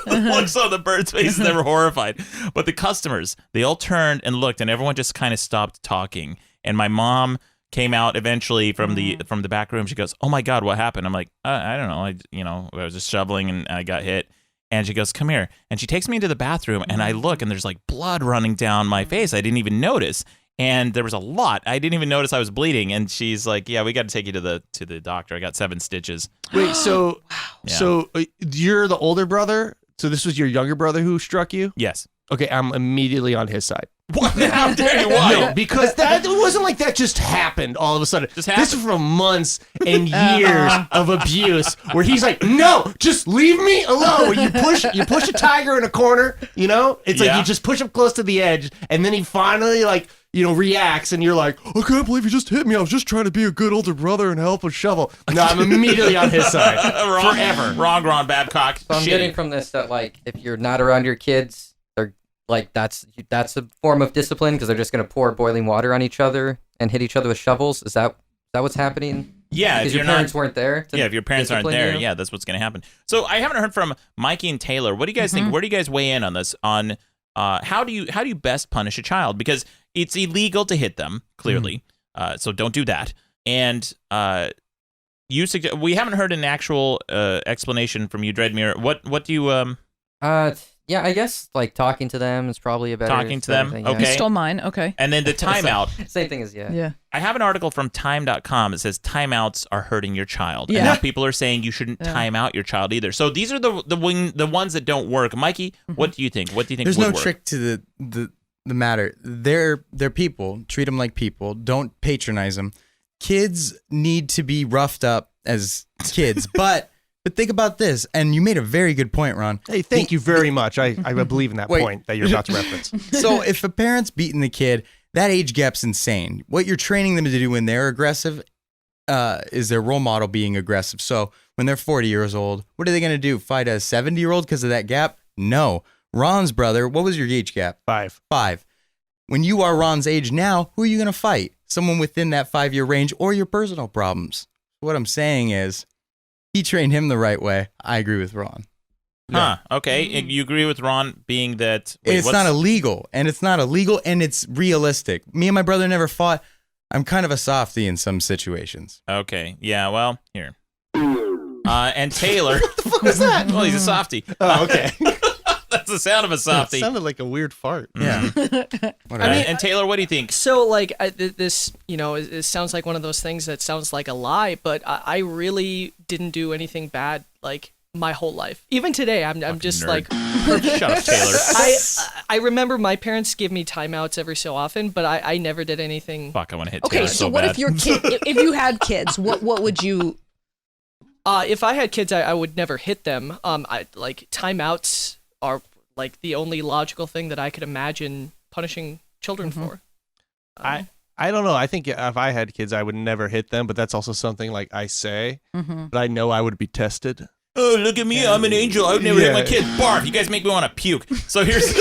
looks on the birds' faces, they were horrified. But the customers, they all turned and looked, and everyone just kind of stopped talking. And my mom came out eventually from the back room. She goes, "Oh my God, what happened?" I'm like, "I don't know. I was just shoveling and I got hit." And she goes, "Come here." And she takes me into the bathroom, and I look, and there's like blood running down my face. I didn't even notice. And there was a lot. I didn't even notice I was bleeding. And she's like, "Yeah, we got to take you to the doctor. I got 7 stitches." Wait, so Yeah. so you're the older brother? So this was your younger brother who struck you? Yes. Okay, I'm immediately on his side. What? How dare you? Why? No, because that it wasn't like that just happened all of a sudden. Just happened. This is from months and years of abuse where he's like, "No, just leave me alone." Where you push a tiger in a corner, you know? It's like Yeah. you just push him close to the edge, and then he finally reacts, and you're like, "I can't believe you just hit me. I was just trying to be a good older brother and help with shovel." No, I'm immediately on his side. Wrong, Forever. Wrong, Babcock. So I'm Shitty. getting from this that like if you're not around your kids, they're like that's a form of discipline because they're just gonna pour boiling water on each other and hit each other with shovels. Is that what's happening? Yeah, Because if your you're parents not, weren't there. yeah, if your parents aren't discipline there, you? yeah, that's what's going to happen. So I haven't heard from Mikey and Taylor. What do you guys think? Where do you guys weigh in on this? On how do you best punish a child? Because it's illegal to hit them, clearly. So don't do that. And we haven't heard an actual explanation from you, Dreadmere. What do you Yeah, I guess like talking to them is probably a better Talking to them? thing, Okay. You stole mine. Okay. and then the timeout. Same thing as yeah. Yeah. I have an article from time.com that says timeouts are hurting your child. Yeah. And now people are saying you shouldn't Yeah. time out your child either. So these are the ones that don't work. Mikey, what do you think? What do you think There's would no work? trick to the matter. They're people. Treat them like people. Don't patronize them. Kids need to be roughed up as kids, but think about this, and you made a very good point, Ron. Hey, thank you very much. I believe in that Wait. point that you're about to reference. So if a parent's beating the kid, that age gap's insane. What you're training them to do when they're aggressive is their role model being aggressive. So when they're 40 years old, what are they going to do? Fight a 70-year-old because of that gap? No. Ron's brother, what was your age gap? 5. 5. When you are Ron's age now, who are you going to fight? Someone within that 5-year range or your personal problems. What I'm saying is, he trained him the right way. I agree with Ron. Huh. Okay. And you agree with Ron being that It's not illegal, and it's realistic. Me and my brother never fought. I'm kind of a softie in some situations. Okay. Yeah, well, here. And Taylor. What the fuck was that? Well, he's a softie. Oh, okay. That's the sound of a It softie. sounded like a weird fart. Yeah. And Taylor, what do you think? So, like, this, it sounds like one of those things that sounds like a lie, but I really didn't do anything bad, like, my whole life. Even today, I'm just nerd. like, Shut up, Taylor. I remember my parents give me timeouts every so often, but I never did anything. Fuck, I want to hit Okay. Taylor So so what bad. if your kid? If you had kids, what would you? If I had kids, I would never hit them. Like, timeouts are, like, the only logical thing that I could imagine punishing children for. I don't know. I think if I had kids, I would never hit them, but that's also something like I say, but I know I would be tested. Oh, look at me. I'm an angel. I would never hit my Yeah. kid. Barf. You guys make me want to puke. So here's...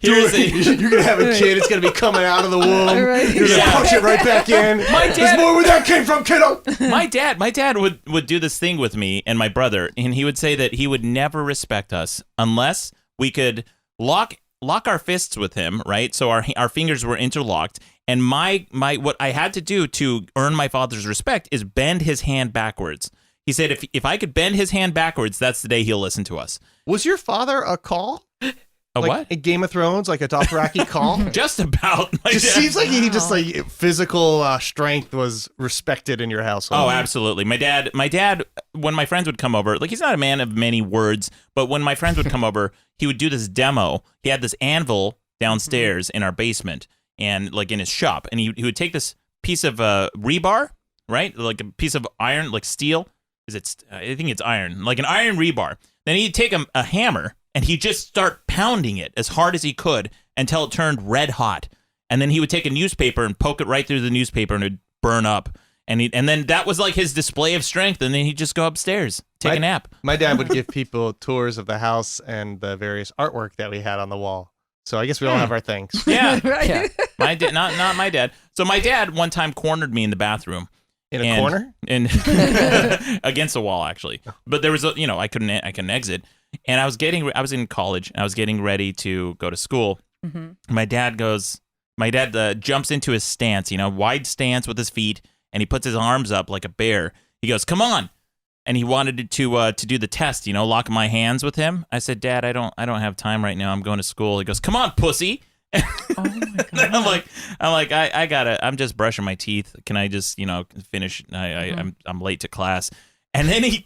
You're gonna have a kid. It's gonna be coming out of the womb. Right. You're gonna Yeah. push it right back in. There's more where that came from, kiddo. my dad would do this thing with me and my brother, and he would say that he would never respect us unless we could lock our fists with him, right? So our fingers were interlocked, and my what I had to do to earn my father's respect is bend his hand backwards. He said if I could bend his hand backwards, that's the day he'll listen to us. Was your father a call? A Like what? in Game of Thrones, like a Dothraki call? Just about. My Just dad. seems like he just like physical strength was respected in your household. Oh, absolutely. My dad, when my friends would come over, like he's not a man of many words, but when my friends would come over, he would do this demo. He had this anvil downstairs in our basement and like in his shop, and he would take this piece of rebar, right? Like a piece of iron, like steel. I think it's iron, like an iron rebar. Then he'd take a hammer and he'd just start pounding it as hard as he could until it turned red hot. And then he would take a newspaper and poke it right through the newspaper and it'd burn up. And then that was like his display of strength. And then he'd just go upstairs, take a nap. My dad would give people tours of the house and the various artwork that we had on the wall. So I guess we all have our things. Yeah. Right. Yeah. My dad, not my dad. So my dad one time cornered me in the bathroom. In a corner? And against a wall, actually. But there was I couldn't exit. And I was in college. I was getting ready to go to school. My dad goes, My dad jumps into his stance, wide stance with his feet, and he puts his arms up like a bear. He goes, "Come on." And he wanted to do the test, lock my hands with him. I said, "Dad, I don't have time right now. I'm going to school." He goes, "Come on, pussy." Oh my God. I'm like, I gotta. I'm just brushing my teeth. Can I just, finish? I'm late to class. And then he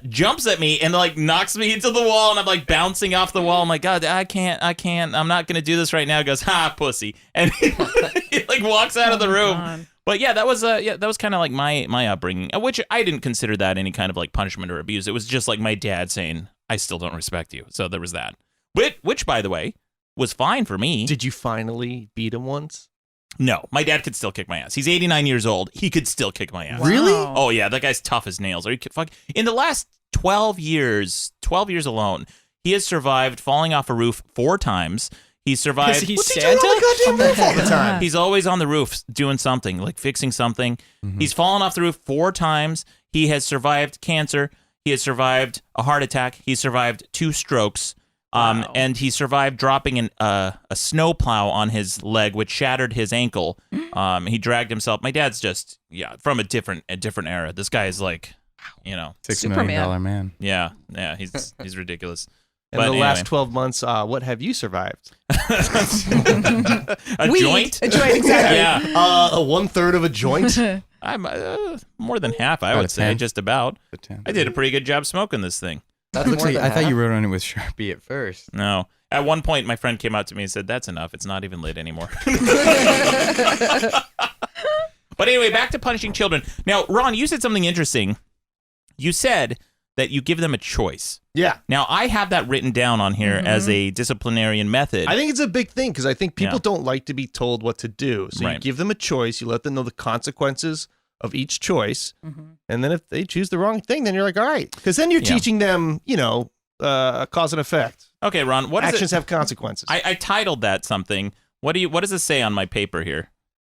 jumps at me and like knocks me into the wall, and I'm like bouncing off the wall. I'm like, "God, I can't. I'm not gonna do this right now." He goes, "Ha, pussy," and he like walks out of the room. God. But yeah, that was kind of like my upbringing, which I didn't consider that any kind of like punishment or abuse. It was just like my dad saying, "I still don't respect you." So there was that, which by the way was fine for me. Did you finally beat him once? No, my dad could still kick my ass. He's 89 years old. He could still kick my ass. Really? Wow. Oh yeah, that guy's tough as nails. Are you fuck? In the last 12 years alone, he has survived falling off a roof 4 times. He survived. Is he What's he Santa? doing on the goddamn roof all the time? He's always on the roof doing something, like fixing something. He's fallen off the roof 4 times. He has survived cancer. He has survived a heart attack. He survived 2 strokes. And he survived dropping a snowplow on his leg, which shattered his ankle. He dragged himself. My dad's just from a different era. This guy is like, $6 million man. yeah, he's ridiculous. In But the anyway. last 12 months, what have you survived? A Weed. joint? A joint, exactly. Yeah, A 1/3 of a joint. I'm more than half. I About would a say 10. just about. The 10. I did a pretty good job smoking this thing. That's Looks more like, than I thought half. you wrote on it with Sharpie at first. No. At one point, my friend came out to me and said, "That's enough. It's not even lit anymore." But anyway, back to punishing children. Now, Ron, you said something interesting. You said that you give them a choice. Yeah. Now, I have that written down on here as a disciplinarian method. I think it's a big thing because I think people Yeah. don't like to be told what to do. So you Right. give them a choice, you let them know the consequences of each choice. And then if they choose the wrong thing, then you're like, all right. Because then you're Yeah. teaching them, cause and effect. Okay, Ron, what is Actions it? have consequences. I titled that something. What does it say on my paper here?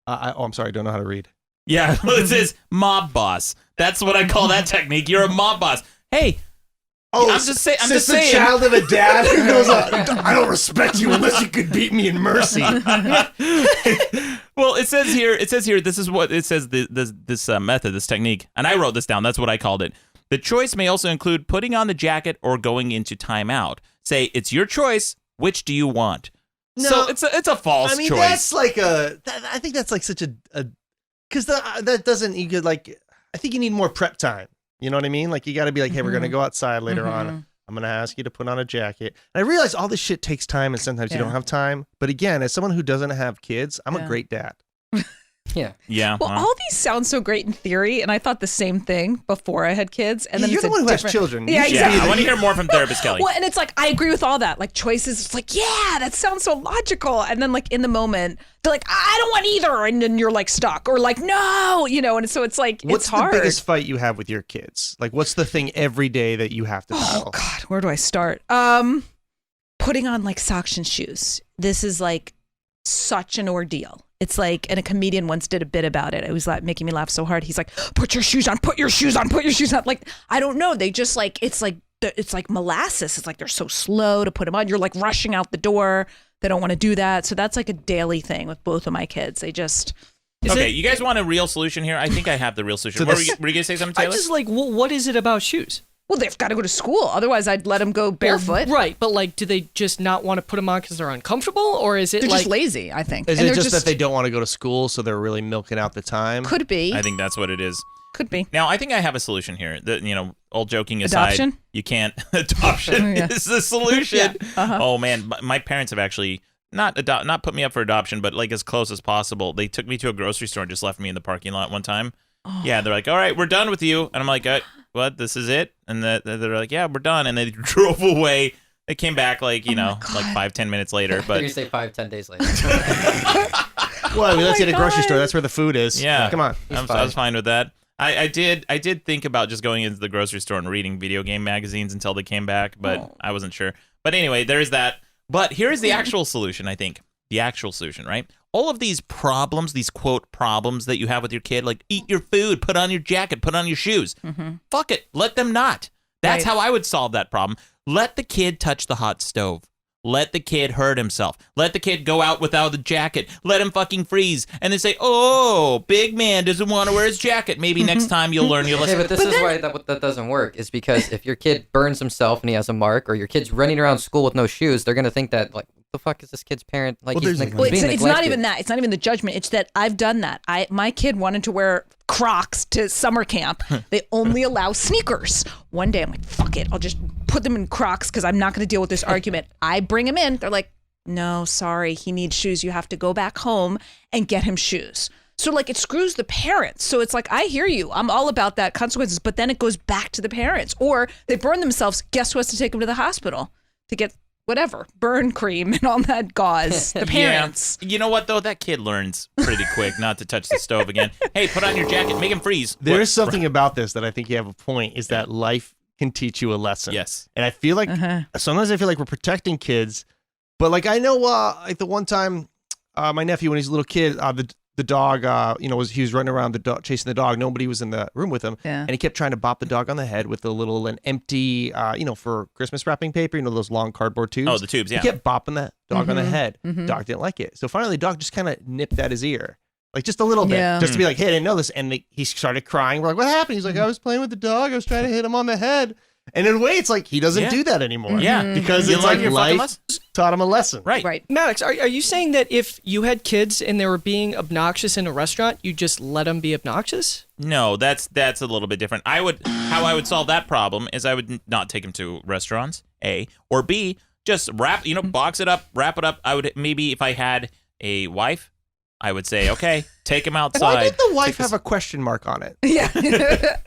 I'm sorry, I don't know how to read. Yeah, it says mob boss. That's what I call that technique. You're a mob boss. Hey, I'm just saying. I'm just the saying. child of a dad who goes, I don't respect you unless you could beat me in mercy. Well, it says here. This is what it says. This method, this technique, and I wrote this down. That's what I called it. The choice may also include putting on the jacket or going into timeout. Say it's your choice. Which do you want? No. So it's a false I mean, choice. that's like I think that's like such a because that doesn't, you could like, I think you need more prep time. You know what I mean? Like you got to be like, hey, we're going to go outside later on. I'm going to ask you to put on a jacket. And I realize all this shit takes time and sometimes you don't have time. But again, as someone who doesn't have kids, I'm a great dad. Yeah. Yeah. Well, all these sound so great in theory, and I thought the same thing before I had kids. And then You're it's the one who has different- children. Yeah, You should yeah. exactly. I want to hear more from therapist Kelly. Well, and it's like I agree with all that. Like choices, it's like, yeah, that sounds so logical. And then like in the moment, they're like, I don't want either, and then you're like stuck, or like, no, and so it's like What's it's hard. the biggest fight you have with your kids? Like, what's the thing every day that you have to battle? Oh God, where do I start? Putting on like socks and shoes. This is like such an ordeal. It's like, and a comedian once did a bit about it. It was like making me laugh so hard. He's like, put your shoes on, put your shoes on, put your shoes on. Like, I don't know. They just like, it's like molasses. It's like they're so slow to put them on. You're like rushing out the door. They don't want to do that. So that's like a daily thing with both of my kids. They just. Okay, you guys want a real solution here? I think I have the real solution. So were this- you going to say something, I Taylor? just like, what is it about shoes? Well, they've got to go to school. Otherwise, I'd let them go barefoot. Well, right, but like, do they just not want to put them on because they're uncomfortable, or is it They're like just lazy, I think. Is And it they're just that they don't want to go to school, so they're really milking out the time? Could be. I think that's what it is. Could be. Now, I think I have a solution here. All joking aside, Adoption? you can't. Adoption Yeah. is the solution. Yeah, uh-huh. Oh man, my parents have actually not put me up for adoption, but like as close as possible. They took me to a grocery store and just left me in the parking lot one time. Oh. Yeah, they're like, "All right, we're done with you," and I'm like, "What? This is it?" And they're like, "Yeah, we're done," and they drove away. They came back like Oh like 5-10 minutes later, You but say 5-10 days later. Well, I mean, let's my get a grocery God. store. That's where the food is. yeah, Come on. I was fine with that. I did think about just going into the grocery store and reading video game magazines until they came back, but I wasn't sure. But anyway, there's that. But here's the actual solution, I think. The actual solution, right? All of these problems, these quote problems that you have with your kid, like eat your food, put on your jacket, put on your shoes. Fuck it. Let them not. That's Right. how I would solve that problem. Let the kid touch the hot stove. let the kid hurt himself. Let the kid go out without a jacket. Let him fucking freeze. And then say, oh, big man doesn't want to wear his jacket. Maybe next time you'll learn your Okay, lesson. but this is why that doesn't work. Is because if your kid burns himself and he has a mark, or your kid's running around school with no shoes, they're gonna think that like, what the fuck is this kid's parent like? Well, He's there's- Well, being it's not neglected. even that. It's not even the judgment. It's that I've done that. My kid wanted to wear Crocs to summer camp. They only allow sneakers. One day I'm like, fuck it. I'll just put them in Crocs because I'm not going to deal with this argument. I bring him in. They're like, no, sorry. He needs shoes. You have to go back home and get him shoes. So like it screws the parents. So it's like, I hear you. I'm all about that consequences, but then it goes back to the parents. Or they burn themselves. Guess who has to take them to the hospital to get whatever, burn cream and all that gauze? The parents. Yeah. You know what, though? That kid learns pretty quick not to touch the stove again. Hey, put on your jacket. Make him freeze. There What? is something about this that I think you have a point, is that life can teach you a lesson. Yes. And I feel like sometimes I feel like we're protecting kids, but like I know like the one time my nephew, when he's a little kid, the dog, he was running around the dog, chasing the dog. Nobody was in the room with him. Yeah. And he kept trying to bop the dog on the head with an empty, for Christmas wrapping paper, those long cardboard tubes. Oh, the tubes, yeah. He kept bopping that dog on the head. Dog didn't like it. So finally the dog just kind of nipped at his ear. Like just a little bit, Yeah. just to be like, hey, I didn't know this. And he started crying. We're like, what happened? He's like, I was playing with the dog. I was trying to hit him on the head. And in a way, it's like he doesn't Yeah. do that anymore. Yeah. Because You it's learn like your fucking life lesson. taught him a lesson. Right. Right. Maddox, are you saying that if you had kids and they were being obnoxious in a restaurant, you just let them be obnoxious? No, that's a little bit different. How I would solve that problem is I would not take him to restaurants, A, or B, just box it up, wrap it up. I would maybe, if I had a wife, I would say, okay, take him outside. Why did the wife have a question mark on it? Yeah.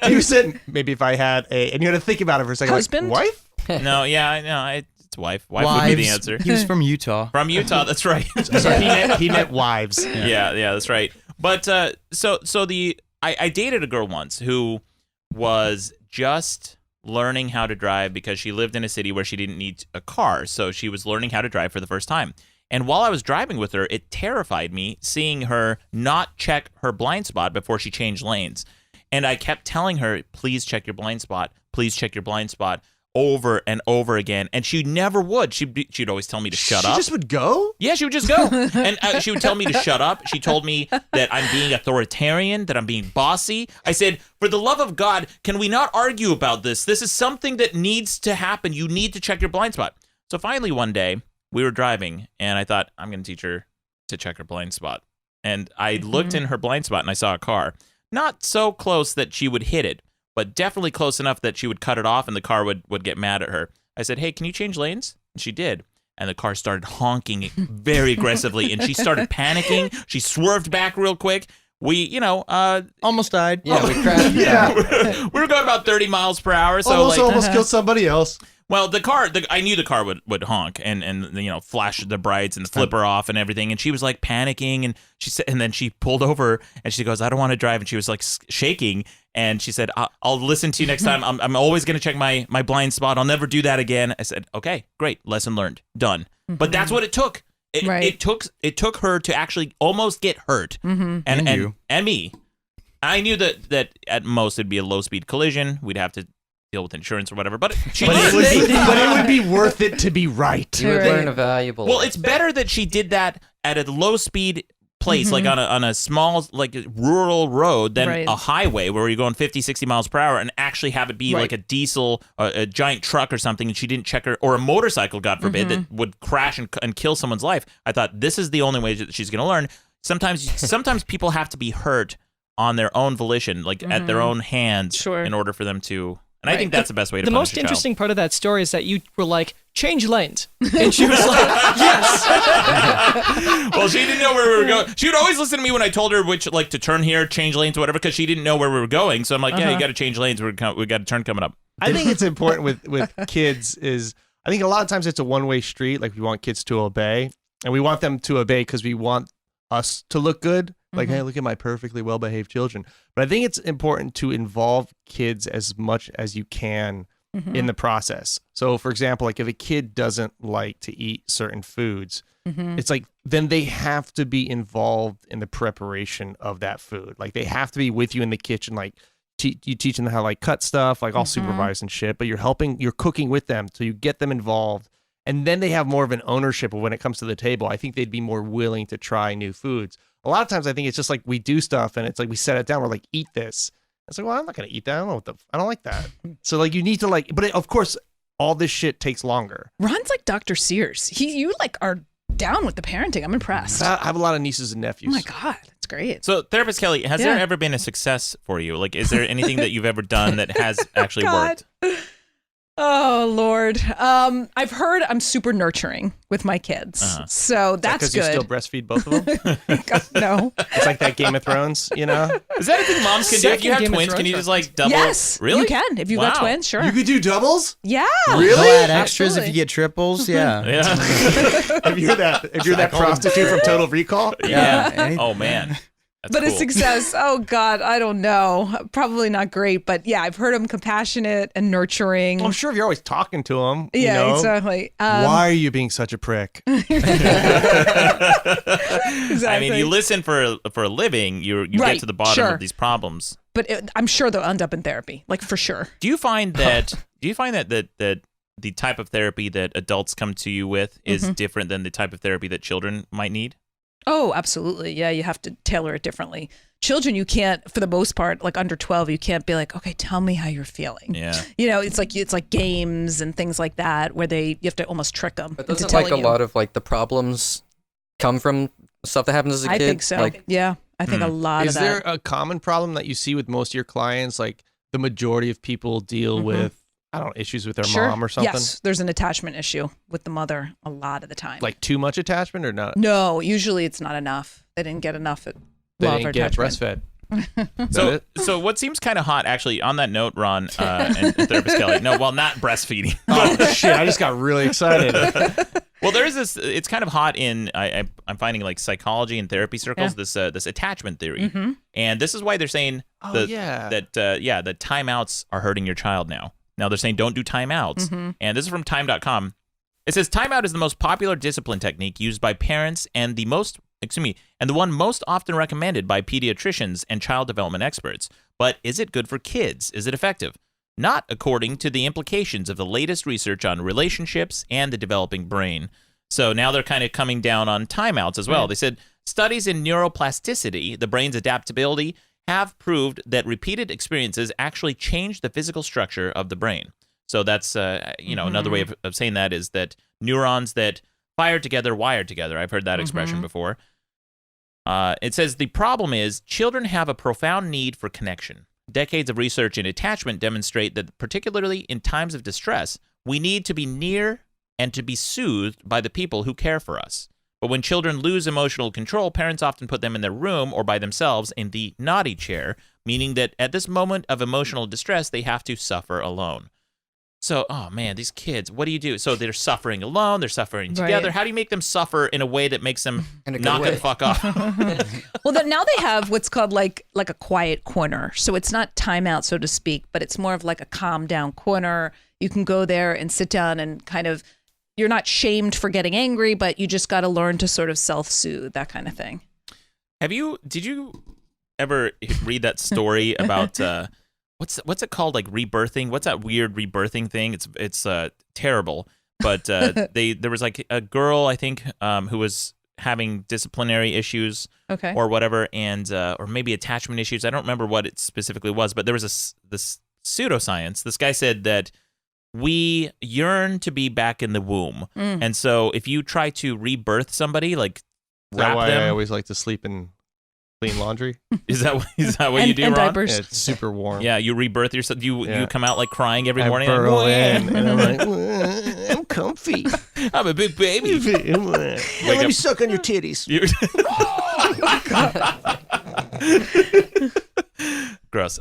You said maybe if I had and you had to think about it for a second. Husband? Like, wife? No, yeah, no, it's wife. Wife would be the answer. He was from Utah. From Utah, that's right. So he meant wives. Yeah, that's right. But I dated a girl once who was just learning how to drive because she lived in a city where she didn't need a car, so she was learning how to drive for the first time. And while I was driving with her, it terrified me seeing her not check her blind spot before she changed lanes. And I kept telling her, please check your blind spot. Please check your blind spot, over and over again. And she never would. She'd always tell me to shut up. She just would go? Yeah, she would just go. And she would tell me to shut up. She told me that I'm being authoritarian, that I'm being bossy. I said, for the love of God, can we not argue about this? This is something that needs to happen. You need to check your blind spot. So finally one day, we were driving, and I thought, I'm going to teach her to check her blind spot. And I looked in her blind spot, and I saw a car. Not so close that she would hit it, but definitely close enough that she would cut it off, and the car would get mad at her. I said, hey, can you change lanes? And she did. And the car started honking very aggressively, and she started panicking. She swerved back real quick. We, Almost died. Yeah, we crashed. we were going about 30 miles per hour. So almost killed somebody else. Well, I knew the car would honk and flash the brights and flip her off and everything. And she was like panicking, and she said, and then she pulled over and she goes, I don't want to drive. And she was like shaking. And she said, I'll listen to you next time. I'm always going to check my blind spot. I'll never do that again. I said, okay, great. Lesson learned. Done. But that's what it took. It took her to actually almost get hurt. And me. I knew that at most it'd be a low speed collision. We'd have to deal with insurance or whatever. But it would be worth it to be right. You would learn a valuable Well, lesson. it's better that she did that at a low speed place, like on a small, like rural road, than a highway where you're going 50, 60 miles per hour and actually have it be like a diesel, a giant truck or something, and she didn't check her, or a motorcycle, God forbid, that would crash and kill someone's life. I thought, this is the only way that she's going to learn. Sometimes people have to be hurt on their own volition, like at their own hands, in order for them to. And I think that's the best way to The punish most a child. interesting part of that story is that you were like, change lanes. And she was like, yes. Well, she didn't know where we were going. She would always listen to me when I told her which, like, to turn here, change lanes, whatever, because she didn't know where we were going. So I'm like, yeah, you got to change lanes. We got a turn coming up. I think it's important with kids is, I think a lot of times it's a one-way street. Like, we want kids to obey, and we want them to obey because we want us to look good. Like, hey, look at my perfectly well-behaved children. But I think it's important to involve kids as much as you can in the process. So, for example, like if a kid doesn't like to eat certain foods, it's like then they have to be involved in the preparation of that food. Like, they have to be with you in the kitchen, like you teach them how to like cut stuff, like all supervised and shit. But you're cooking with them, so you get them involved. and then they have more of an ownership of when it comes to the table, I think they'd be more willing to try new foods. A lot of times I think it's just like we do stuff and it's like we set it down, we're like, eat this. It's like, well, I'm not gonna eat that. I don't like that. So like you need to like, but of course all this shit takes longer. Ron's like Dr. Sears. You like are down with the parenting. I'm impressed. I have a lot of nieces and nephews. Oh my God, that's great. So, therapist Kelli, has there ever been a success for you? Like, is there anything that you've ever done that has actually worked? Oh Lord, I've heard I'm super nurturing with my kids, so that's because good. you still breastfeed both of them. No, It's like that Game of Thrones, you know. Is that a thing moms can do? If you have Game of twins, can you Thrones just like double? yes, Really? you can if you've got Wow. twins. Sure, You could do doubles. yeah, Really? They'll add extras Absolutely. if you get triples. Yeah. Yeah. If you're that prostitute from Total Recall. Yeah. anything. Oh man. That's but cool. a success. Oh God, I don't know. Probably not great, but yeah, I've heard him compassionate and nurturing. Well, I'm sure if you're always talking to them. yeah, you know, exactly. Why are you being such a prick? Exactly. I mean, you listen for a living, you Right, get to the bottom sure. of these problems. But I'm sure they'll end up in therapy, like for sure. Do you find that that the type of therapy that adults come to you with is Mm-hmm. different than the type of therapy that children might need? Oh, absolutely. Yeah, you have to tailor it differently. Children, you can't, for the most part, like under 12, you can't be like, okay, tell me how you're feeling. Yeah. You know, it's like games and things like that where you have to almost trick them But into doesn't telling like a you. lot of like the problems come from stuff that happens as a I kid? think so. Like, Yeah, I think a lot Is of there that. a common problem that you see with most of your clients? Like the majority of people deal with, I don't know, issues with their Sure. mom or something? Yes, there's an attachment issue with the mother a lot of the time. Like too much attachment or not? No, usually it's not enough. They didn't get enough They love or didn't get attachment. breastfed. So what seems kind of hot, actually, on that note, Ron and therapist Kelli. No, well, not breastfeeding. Oh shit! I just got really excited. Well, there's this. It's kind of hot in. I'm finding like psychology and therapy circles. This attachment theory, and this is why they're saying that timeouts are hurting your child now. Now they're saying don't do timeouts, and this is from Time.com. It says timeout is the most popular discipline technique used by parents and the one most often recommended by pediatricians and child development experts. But is it good for kids? Is it effective? Not according to the implications of the latest research on relationships and the developing brain. So now they're kind of coming down on timeouts as well. They said studies in neuroplasticity, the brain's adaptability, have proved that repeated experiences actually change the physical structure of the brain. So that's another way of saying that is that neurons that fire together, wire together. I've heard that expression before. It says the problem is children have a profound need for connection. Decades of research in attachment demonstrate that particularly in times of distress, we need to be near and to be soothed by the people who care for us. But when children lose emotional control, parents often put them in their room or by themselves in the naughty chair, meaning that at this moment of emotional distress, they have to suffer alone. So, oh man, these kids, what do you do? So they're suffering alone, they're suffering together. Right. How do you make them suffer in a way that makes them In a good not way. gonna fuck off? Well, now they have what's called like a quiet corner. So it's not timeout, so to speak, but it's more of like a calm down corner. You can go there and sit down and kind of, you're not shamed for getting angry, but you just got to learn to sort of self-soothe, that kind of thing. Did you ever read that story about what's it called, like rebirthing? What's that weird rebirthing thing? It's terrible. But there was like a girl, I think, who was having disciplinary issues Okay. or whatever, and or maybe attachment issues. I don't remember what it specifically was, but there was this pseudoscience. This guy said that we yearn to be back in the womb, and so if you try to rebirth somebody, like Is that wrap why I them, always like to sleep in clean laundry? is that what you do, and Ron? diapers. Yeah, it's super warm. Yeah, you rebirth yourself. You Yeah. come out like crying every I morning. burrow like, in, and I'm like, I'm comfy. I'm a big baby. Let me suck on your titties. You- Gross.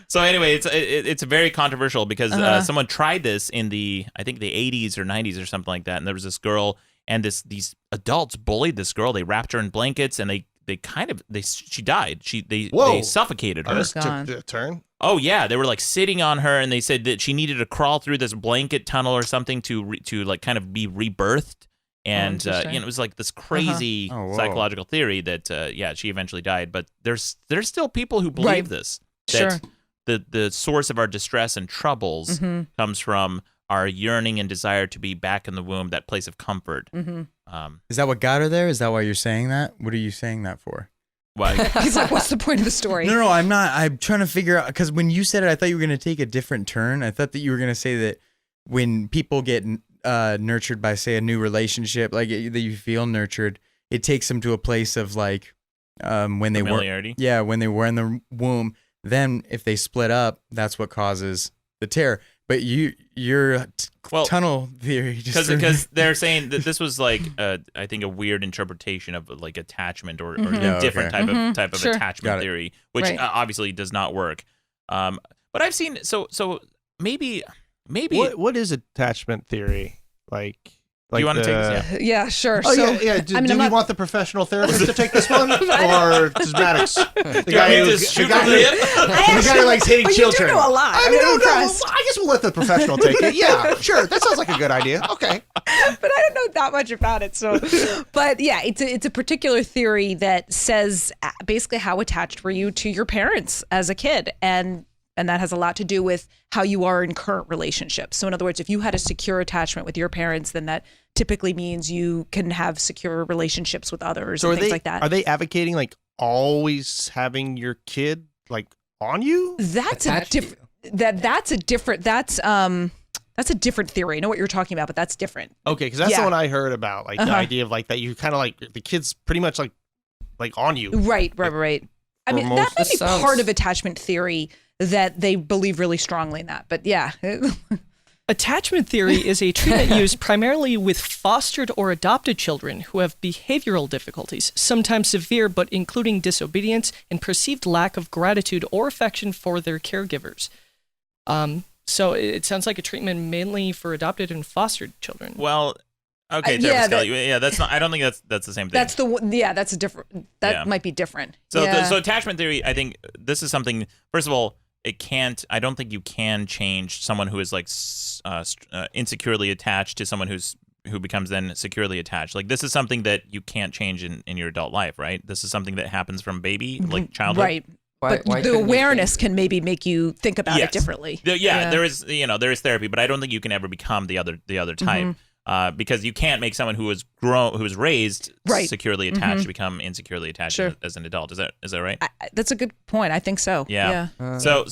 So anyway, it's very controversial because someone tried this in I think the 80s or 90s or something like that, and there was this girl, and these adults bullied this girl. They wrapped her in blankets, and she died. They suffocated her. This God. took a turn. Oh yeah, they were like sitting on her, and they said that she needed to crawl through this blanket tunnel or something to like kind of be rebirthed. And interesting. it was like this crazy Oh, whoa. psychological theory that she eventually died. But there's still people who believe Right. this. Sure. That the source of our distress and troubles comes from our yearning and desire to be back in the womb, that place of comfort. Is that what got her there? Is that why you're saying that? What are you saying that for? Why? He's like, what's the point of the story? No, I'm not. I'm trying to figure out, because when you said it, I thought you were going to take a different turn. I thought that you were going to say that when people get nurtured by, say, a new relationship, like that you feel nurtured, it takes them to a place of like when they were, when they were in the womb. Then if they split up, that's what causes the tear. But your tunnel theory, because they're saying that this was like I think a weird interpretation of like attachment or different type of Sure. attachment theory, which obviously does not work. But I've seen so maybe what is attachment theory like? Do you want to take this? Yeah, sure. Oh, so, yeah. Do we want the professional therapist to take this one, or does Maddox, the guy who likes hitting children? You do know a lot. I'm impressed. I guess we'll let the professional take it. Yeah, sure. That sounds like a good idea. Okay. But I don't know that much about it. So, but yeah, it's a particular theory that says basically how attached were you to your parents as a kid, and that has a lot to do with how you are in current relationships. So in other words, if you had a secure attachment with your parents, then that typically means you can have secure relationships with others and things like that. Are they advocating like always having your kid like on you? That's a different theory. I know what you're talking about, but that's different. Okay, because that's the one I heard about, like the idea of like that you kind of like the kid's pretty much like on you. Right. I mean, that might be part of attachment theory, that they believe really strongly in that. But yeah. Attachment theory is a treatment used primarily with fostered or adopted children who have behavioral difficulties, sometimes severe, but including disobedience and perceived lack of gratitude or affection for their caregivers. So it sounds like a treatment mainly for adopted and fostered children. Well, okay, Kelli. That's not. I don't think that's the same thing. That's that's a different. That might be different. So so attachment theory, I think this is something. First of all, it can't. I don't think you can change someone who is like insecurely attached to someone who becomes then securely attached. Like this is something that you can't change in your adult life, right? This is something that happens from baby, like childhood, right? But the awareness can maybe make you think about it differently. There is therapy, but I don't think you can ever become the other type. Because you can't make someone who was raised securely attached become insecurely attached as an adult. Is that right? That's a good point. I think so. Yeah. Yeah. What do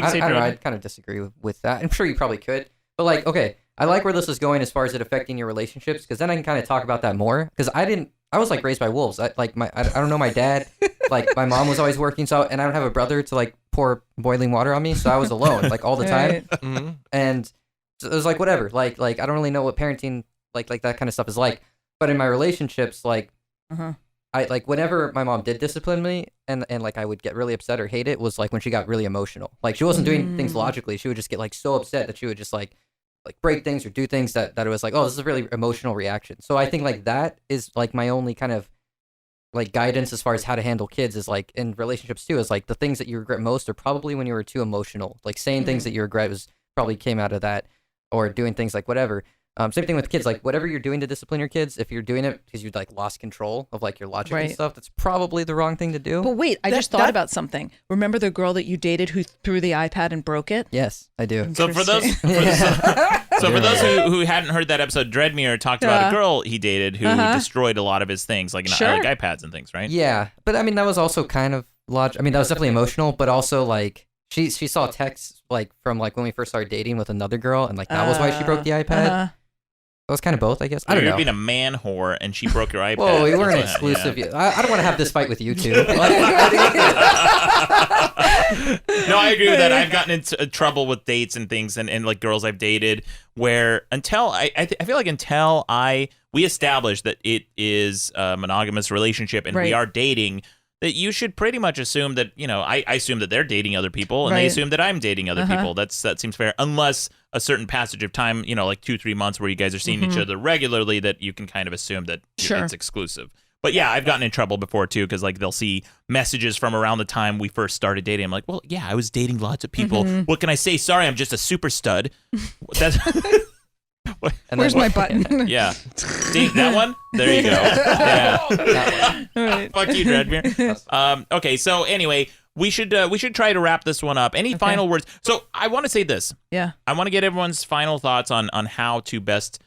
we say? I kind of disagree with that. I'm sure you probably could, but like, okay, I like where this is going as far as it affecting your relationships, because then I can kind of talk about that more. Because I was like raised by wolves. I don't know my dad. Like my mom was always working, and I don't have a brother to like pour boiling water on me, so I was alone like all the time, and. So it was like whatever, like I don't really know what parenting like that kind of stuff is like. But in my relationships, like I like whenever my mom did discipline me and like I would get really upset or hate it, was like when she got really emotional. Like she wasn't doing things logically. She would just get like so upset that she would just like break things or do things that it was like, oh, this is a really emotional reaction. So I think like that is like my only kind of like guidance as far as how to handle kids is like in relationships too, is like the things that you regret most are probably when you were too emotional. Like saying things that you regret probably came out of that. Or doing things like whatever. Same thing with kids. Like whatever you're doing to discipline your kids, if you're doing it because you like lost control of like your logic and stuff, that's probably the wrong thing to do. But wait, I just thought about something. Remember the girl that you dated who threw the iPad and broke it? Yes, I do. So for those who hadn't heard that episode, Dreadmere talked about a girl he dated who destroyed a lot of his things, like iPads and things, right? Yeah, but I mean that was also kind of logic. I mean that was definitely emotional, but also like. She saw texts like from like when we first started dating with another girl, and like that was why she broke the iPad. It was kind of both, I guess. I don't know. You're being a man whore, and she broke your iPad. Whoa, we weren't exclusive. Yeah. I don't want to have this fight with you two. No, I agree with that. I've gotten into trouble with dates and things, and like girls I've dated, where until I feel like until we establish that it is a monogamous relationship and we are dating. That you should pretty much assume that, I assume that they're dating other people and they assume that I'm dating other people. That seems fair, unless a certain passage of time, like 2-3 months where you guys are seeing each other regularly, that you can kind of assume that it's exclusive. But yeah, I've gotten in trouble before too, because like they'll see messages from around the time we first started dating. I'm like, well, yeah, I was dating lots of people. What can I say? Sorry, I'm just a super stud. That's... Where's my button? Yeah. See, that one? There you go. Yeah. That one. Right. Fuck you, Dreadmere. Okay, so anyway, we should try to wrap this one up. Any final words? So I want to say this. Yeah. I want to get everyone's final thoughts on how to best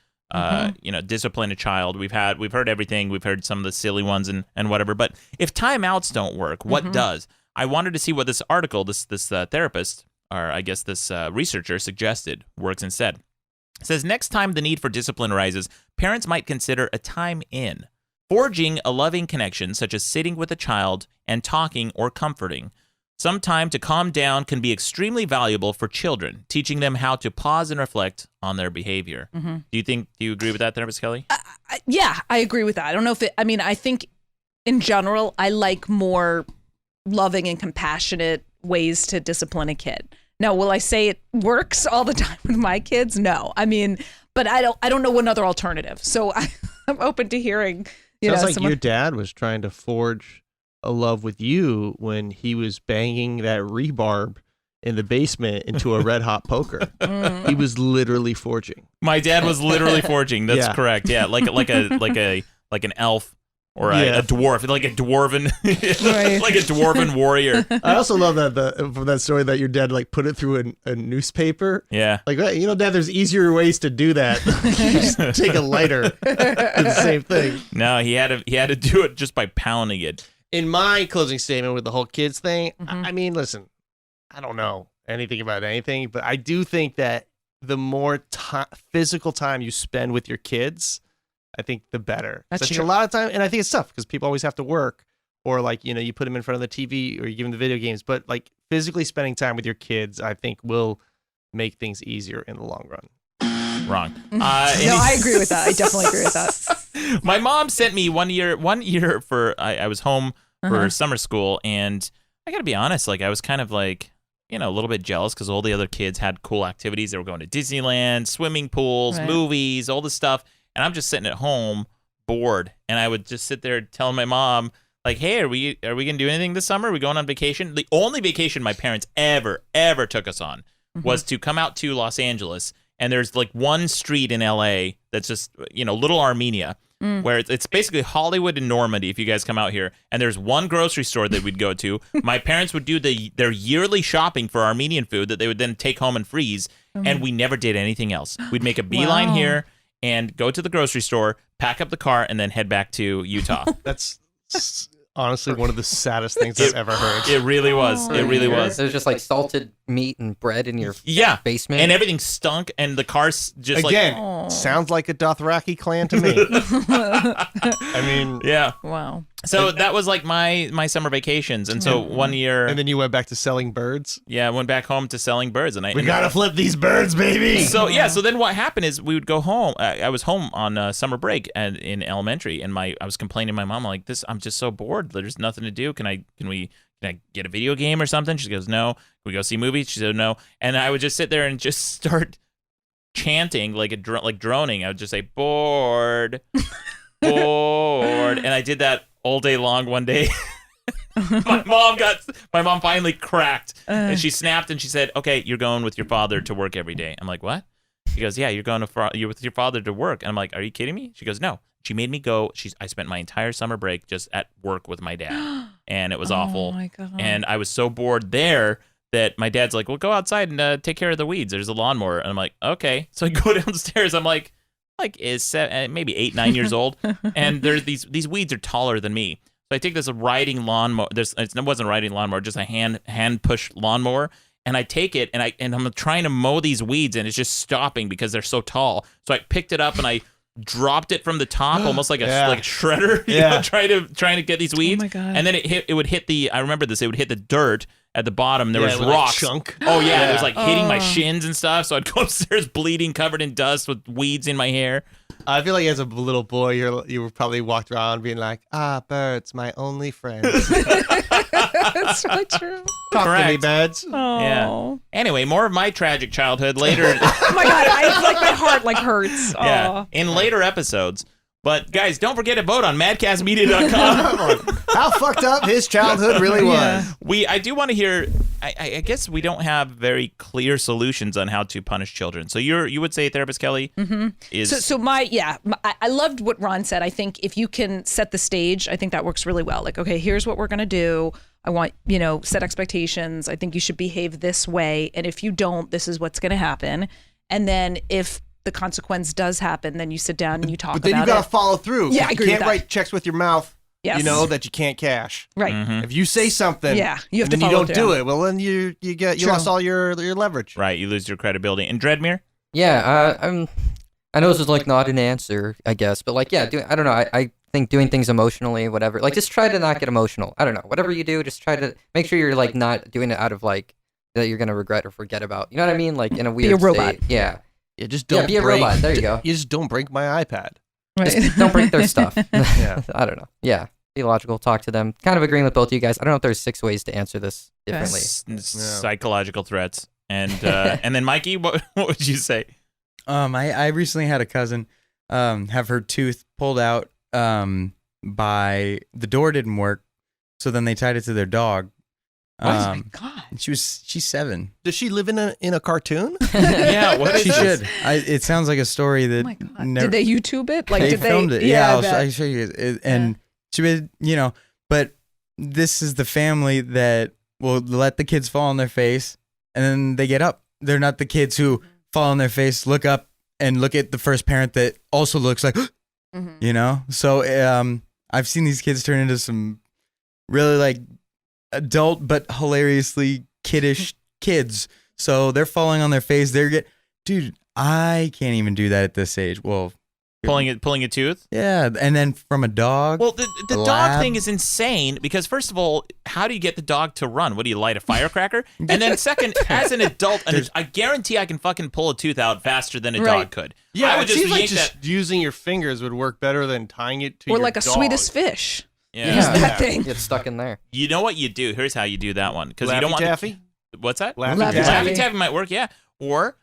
discipline a child. We've heard everything. We've heard some of the silly ones and whatever. But if timeouts don't work, what does? I wanted to see what this article, this therapist, or I guess this researcher suggested works instead. It says, next time the need for discipline arises, parents might consider a time in. Forging a loving connection, such as sitting with a child and talking or comforting. Some time to calm down can be extremely valuable for children, teaching them how to pause and reflect on their behavior. Do you agree with that, Therapist Kelli? Yeah, I agree with that. I don't know if I think in general, I like more loving and compassionate ways to discipline a kid. Now, will I say it works all the time with my kids? No. I mean, but I don't know another alternative. So I'm open to hearing. Sounds like your dad was trying to forge a love with you when he was banging that rebarb in the basement into a red hot poker. He was literally forging. My dad was literally forging. That's correct. Yeah, like an elf. Or a dwarf, like a dwarven, like a dwarven warrior. I also love that from that story that your dad like put it through a newspaper. Yeah, like Dad, there's easier ways to do that. You just take a lighter, do the same thing. No, he had to do it just by pounding it. In my closing statement with the whole kids thing, I mean, listen, I don't know anything about anything, but I do think that the more physical time you spend with your kids, I think the better. That's true. true. A lot of time, and I think it's tough because people always have to work, or like you put them in front of the TV, or you give them the video games. But like physically spending time with your kids, I think will make things easier in the long run. Wrong. No, I agree with that. I definitely agree with that. My mom sent me one year for I was home for summer school, and I gotta be honest, like I was kind of like a little bit jealous because all the other kids had cool activities. They were going to Disneyland, swimming pools, movies, all this stuff. And I'm just sitting at home bored. And I would just sit there telling my mom, like, hey, are we going to do anything this summer? Are we going on vacation? The only vacation my parents ever took us on was to come out to Los Angeles. And there's like one street in LA that's just, Little Armenia, where it's basically Hollywood and Normandy if you guys come out here. And there's one grocery store that we'd go to. My parents would do their yearly shopping for Armenian food that they would then take home and freeze. And we never did anything else. We'd make a beeline here and go to the grocery store, pack up the car, and then head back to Utah. That's honestly one of the saddest things I've ever heard. It really was. It really was. There's just like salted meat and bread in your basement. And everything stunk, and the car's just sounds like a Dothraki clan to me. I mean, yeah. Wow. So that was like my summer vacations, and so 1 year, and then you went back to selling birds. Yeah, I went back home to selling birds, and we gotta flip these birds, baby. So so then what happened is we would go home. I was home on summer break and in elementary, and I was complaining to my mom like this. I'm just so bored. There's nothing to do. Can I get a video game or something? She goes, no. Can we go see movies? She said, no. And I would just sit there and just start chanting like droning. I would just say bored, bored, and I did that all day long one day. my mom finally cracked, and she snapped and she said, okay, you're going with your father to work every day. I'm like, what? She goes, yeah, you're with your father to work. And I'm like, are you kidding me? She goes, no. She made me go. I spent my entire summer break just at work with my dad, and it was awful. Oh my God. And I was so bored there that my dad's like, well, go outside and take care of the weeds. There's a lawnmower. And I'm like, okay. So I go downstairs. I'm like is maybe 8, 9 years old, and there's these weeds are taller than me. So I take this riding lawnmower. It wasn't a riding lawnmower, just a hand push lawnmower. And I take it and I'm trying to mow these weeds, and it's just stopping because they're so tall. So I picked it up and I dropped it from the top, almost like a shredder, trying to get these weeds. Oh my God. And then it would hit I remember this. It would hit the dirt at the bottom. There was rocks. Like chunk. Oh yeah, it was like hitting my shins and stuff. So I'd go upstairs bleeding, covered in dust with weeds in my hair. I feel like as a little boy, you were probably walked around being like, birds, my only friends. That's so true. Talk to me, birds. Oh. Yeah. Anyway, more of my tragic childhood later. Oh my God, my heart hurts. Yeah. In later episodes. But guys, don't forget to vote on madcastmedia.com. How fucked up his childhood really was. I do want to hear. I guess we don't have very clear solutions on how to punish children. So you would say, Therapist Kelli, is I loved what Ron said. I think if you can set the stage, I think that works really well. Like, okay, here's what we're gonna do. I want, set expectations. I think you should behave this way. And if you don't, this is what's going to happen. And then if the consequence does happen, then you sit down and you talk about it. But then you got to follow through. Yeah, I you agree can't with that. write checks with your mouth. Yes. That you can't cash. Right. If you say something, you have to and then you follow don't through. do it. Well, then you lost all your leverage. Right, you lose your credibility. And Dreadmere? Yeah, I know this is like not an answer, I guess, but like, yeah, I don't know. I think doing things emotionally, whatever, like just try to not get emotional. I don't know. Whatever you do, just try to make sure you're like not doing it out of like that you're gonna regret or forget about. You know what I mean? Like in a weird Be a robot. state. Yeah. Yeah, just don't be a robot. There you go. You just don't break my iPad. Right. Just don't break their stuff. Yeah. I don't know. Yeah. Be logical. Talk to them. Kind of agreeing with both of you guys. I don't know if there's 6 ways to answer this differently. Psychological threats. And and then Mikey, what would you say? I recently had a cousin have her tooth pulled out by the door didn't work, so then they tied it to their dog. Oh my God. She's 7. Does she live in a cartoon? Yeah, what is She this? should. It sounds like a story that Oh my God. Did they YouTube it? Like, they did filmed they? it. Yeah, I bet. I'll show you. And she would, but this is the family that will let the kids fall on their face and then they get up. They're not the kids who fall on their face, look up and look at the first parent that also looks like, So I've seen these kids turn into some really like adult but hilariously kiddish kids. So they're falling on their face. Dude, I can't even do that at this age. Well, Pulling a tooth? yeah, and then from a dog. Well, the A dog lab? thing is insane because, first of all, how do you get the dog to run? What do you light a firecracker? And then, second, as an adult, I guarantee I can fucking pull a tooth out faster than a dog could. Yeah, I would it just seems like yank just using your fingers would work better than tying it to Or your like a dog. sweetest fish. Yeah. Use that thing. Get stuck in there. You know what you do? Here's how you do that one because you Laffy don't want Taffy? what's that? Laffy Laffy Taffy. Laffy Taffy might work, yeah. Or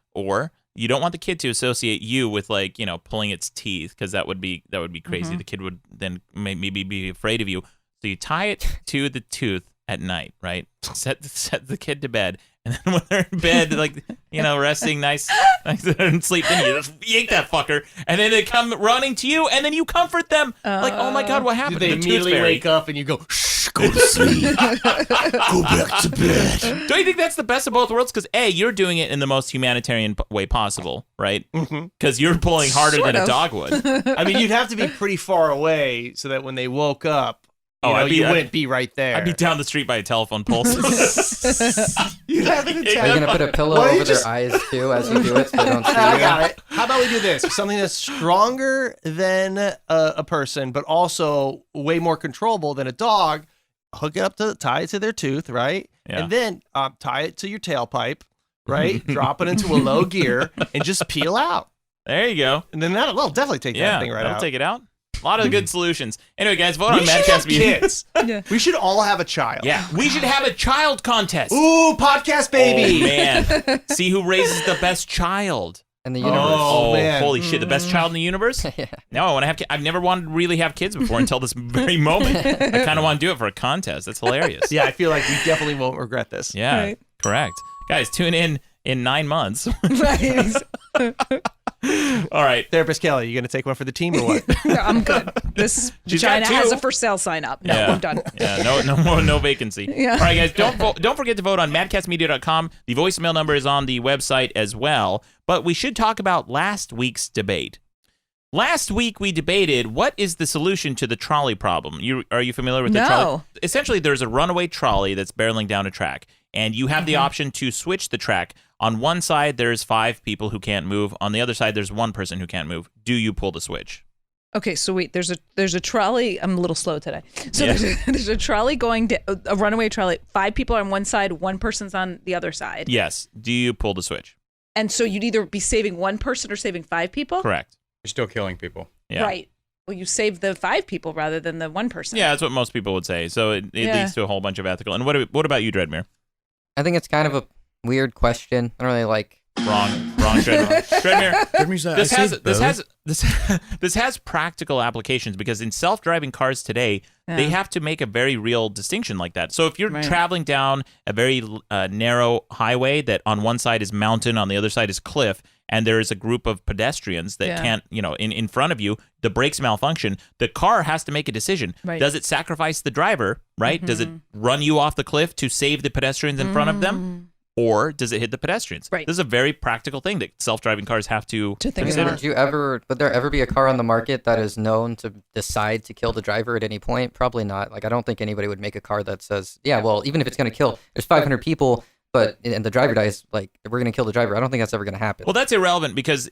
you don't want the kid to associate you with like pulling its teeth because that would be crazy. The kid would then maybe be afraid of you. So you tie it to the tooth at night, right? Set the kid to bed, and then when they're in bed, like resting nice and sleep, then you just yank that fucker, and then they come running to you, and then you comfort them like, oh my God, what happened? They to the tooth immediately fairy? wake up and you go, shh, go to sleep. Go back to bed. Don't you think that's the best of both worlds? Because A, you're doing it in the most humanitarian way possible, right? Because you're pulling harder Sort than a of. dog would. I mean, you'd have to be pretty far away so that when they woke up, you wouldn't be right there. I'd be down the street by a telephone pole. You'd have to Are you tell- gonna put a pillow Why don't over you just- their eyes too as you do it so they don't see I you? got it. How about we do this? Something that's stronger than a person, but also way more controllable than a dog. Hook it up tie it to their tooth, right? Yeah. And then tie it to your tailpipe, right? Drop it into a low gear and just peel out. There you go. And then that'll definitely take that thing right that'll out. take it out. A lot of good solutions. Anyway, guys, vote We on should Madcast have Media. kids. Yeah. We should all have a child. Yeah, we should have a child contest. Ooh, podcast baby. Oh, man. See who raises the best child. In the universe. Oh, man. Holy shit, the best child in the universe? Yeah. No, I want to have kids. I've never wanted to really have kids before until this very moment. I kind of want to do it for a contest. That's hilarious. Yeah, I feel like we definitely won't regret this. Yeah, Right. correct. Guys, tune in 9 months. Right. All right. Therapist Kelly, you going to take one for the team or what? No, I'm good. This She's got vagina 2. has a for sale sign up. No, Yeah. I'm done. Yeah, no vacancy. Yeah. All right, guys, don't forget to vote on madcastmedia.com. The voicemail number is on the website as well. But we should talk about last week's debate. Last week we debated what is the solution to the trolley problem. Are you familiar with the No. trolley? Essentially, there's a runaway trolley that's barreling down a track, and you have the option to switch the track. On one side, there's 5 people who can't move. On the other side, there's 1 person who can't move. Do you pull the switch? Okay, so wait, there's a trolley. I'm a little slow today. So Yeah. there's a trolley going to a runaway trolley. 5 people are on one side, 1 person's on the other side. Yes. Do you pull the switch? And so you'd either be saving 1 person or saving 5 people. Correct. You're still killing people. Yeah. Right. Well, you save the 5 people rather than the 1 person. Yeah, that's what most people would say. So it Yeah. leads to a whole bunch of ethical. And what about you, Dreadmere? I think it's kind of a weird question. I don't really like. Wrong, Dreadmere. Dreadmere, this has practical applications because in self-driving cars today, they Yeah. have to make a very real distinction like that. So if you're Right. traveling down a very narrow highway that on one side is mountain, on the other side is cliff, and there is a group of pedestrians that Yeah. can't, in front of you, the brakes malfunction, the car has to make a decision. Right. Does it sacrifice the driver, right? Does it run you off the cliff to save the pedestrians in front of them? Or does it hit the pedestrians? Right. This is a very practical thing that self-driving cars have to To think consider. about. Would there ever be a car on the market that is known to decide to kill the driver at any point? Probably not. Like, I don't think anybody would make a car that says, yeah, well, even if it's going to kill, there's 500 people, and the driver dies, like, we're going to kill the driver. I don't think that's ever going to happen. Well, that's irrelevant because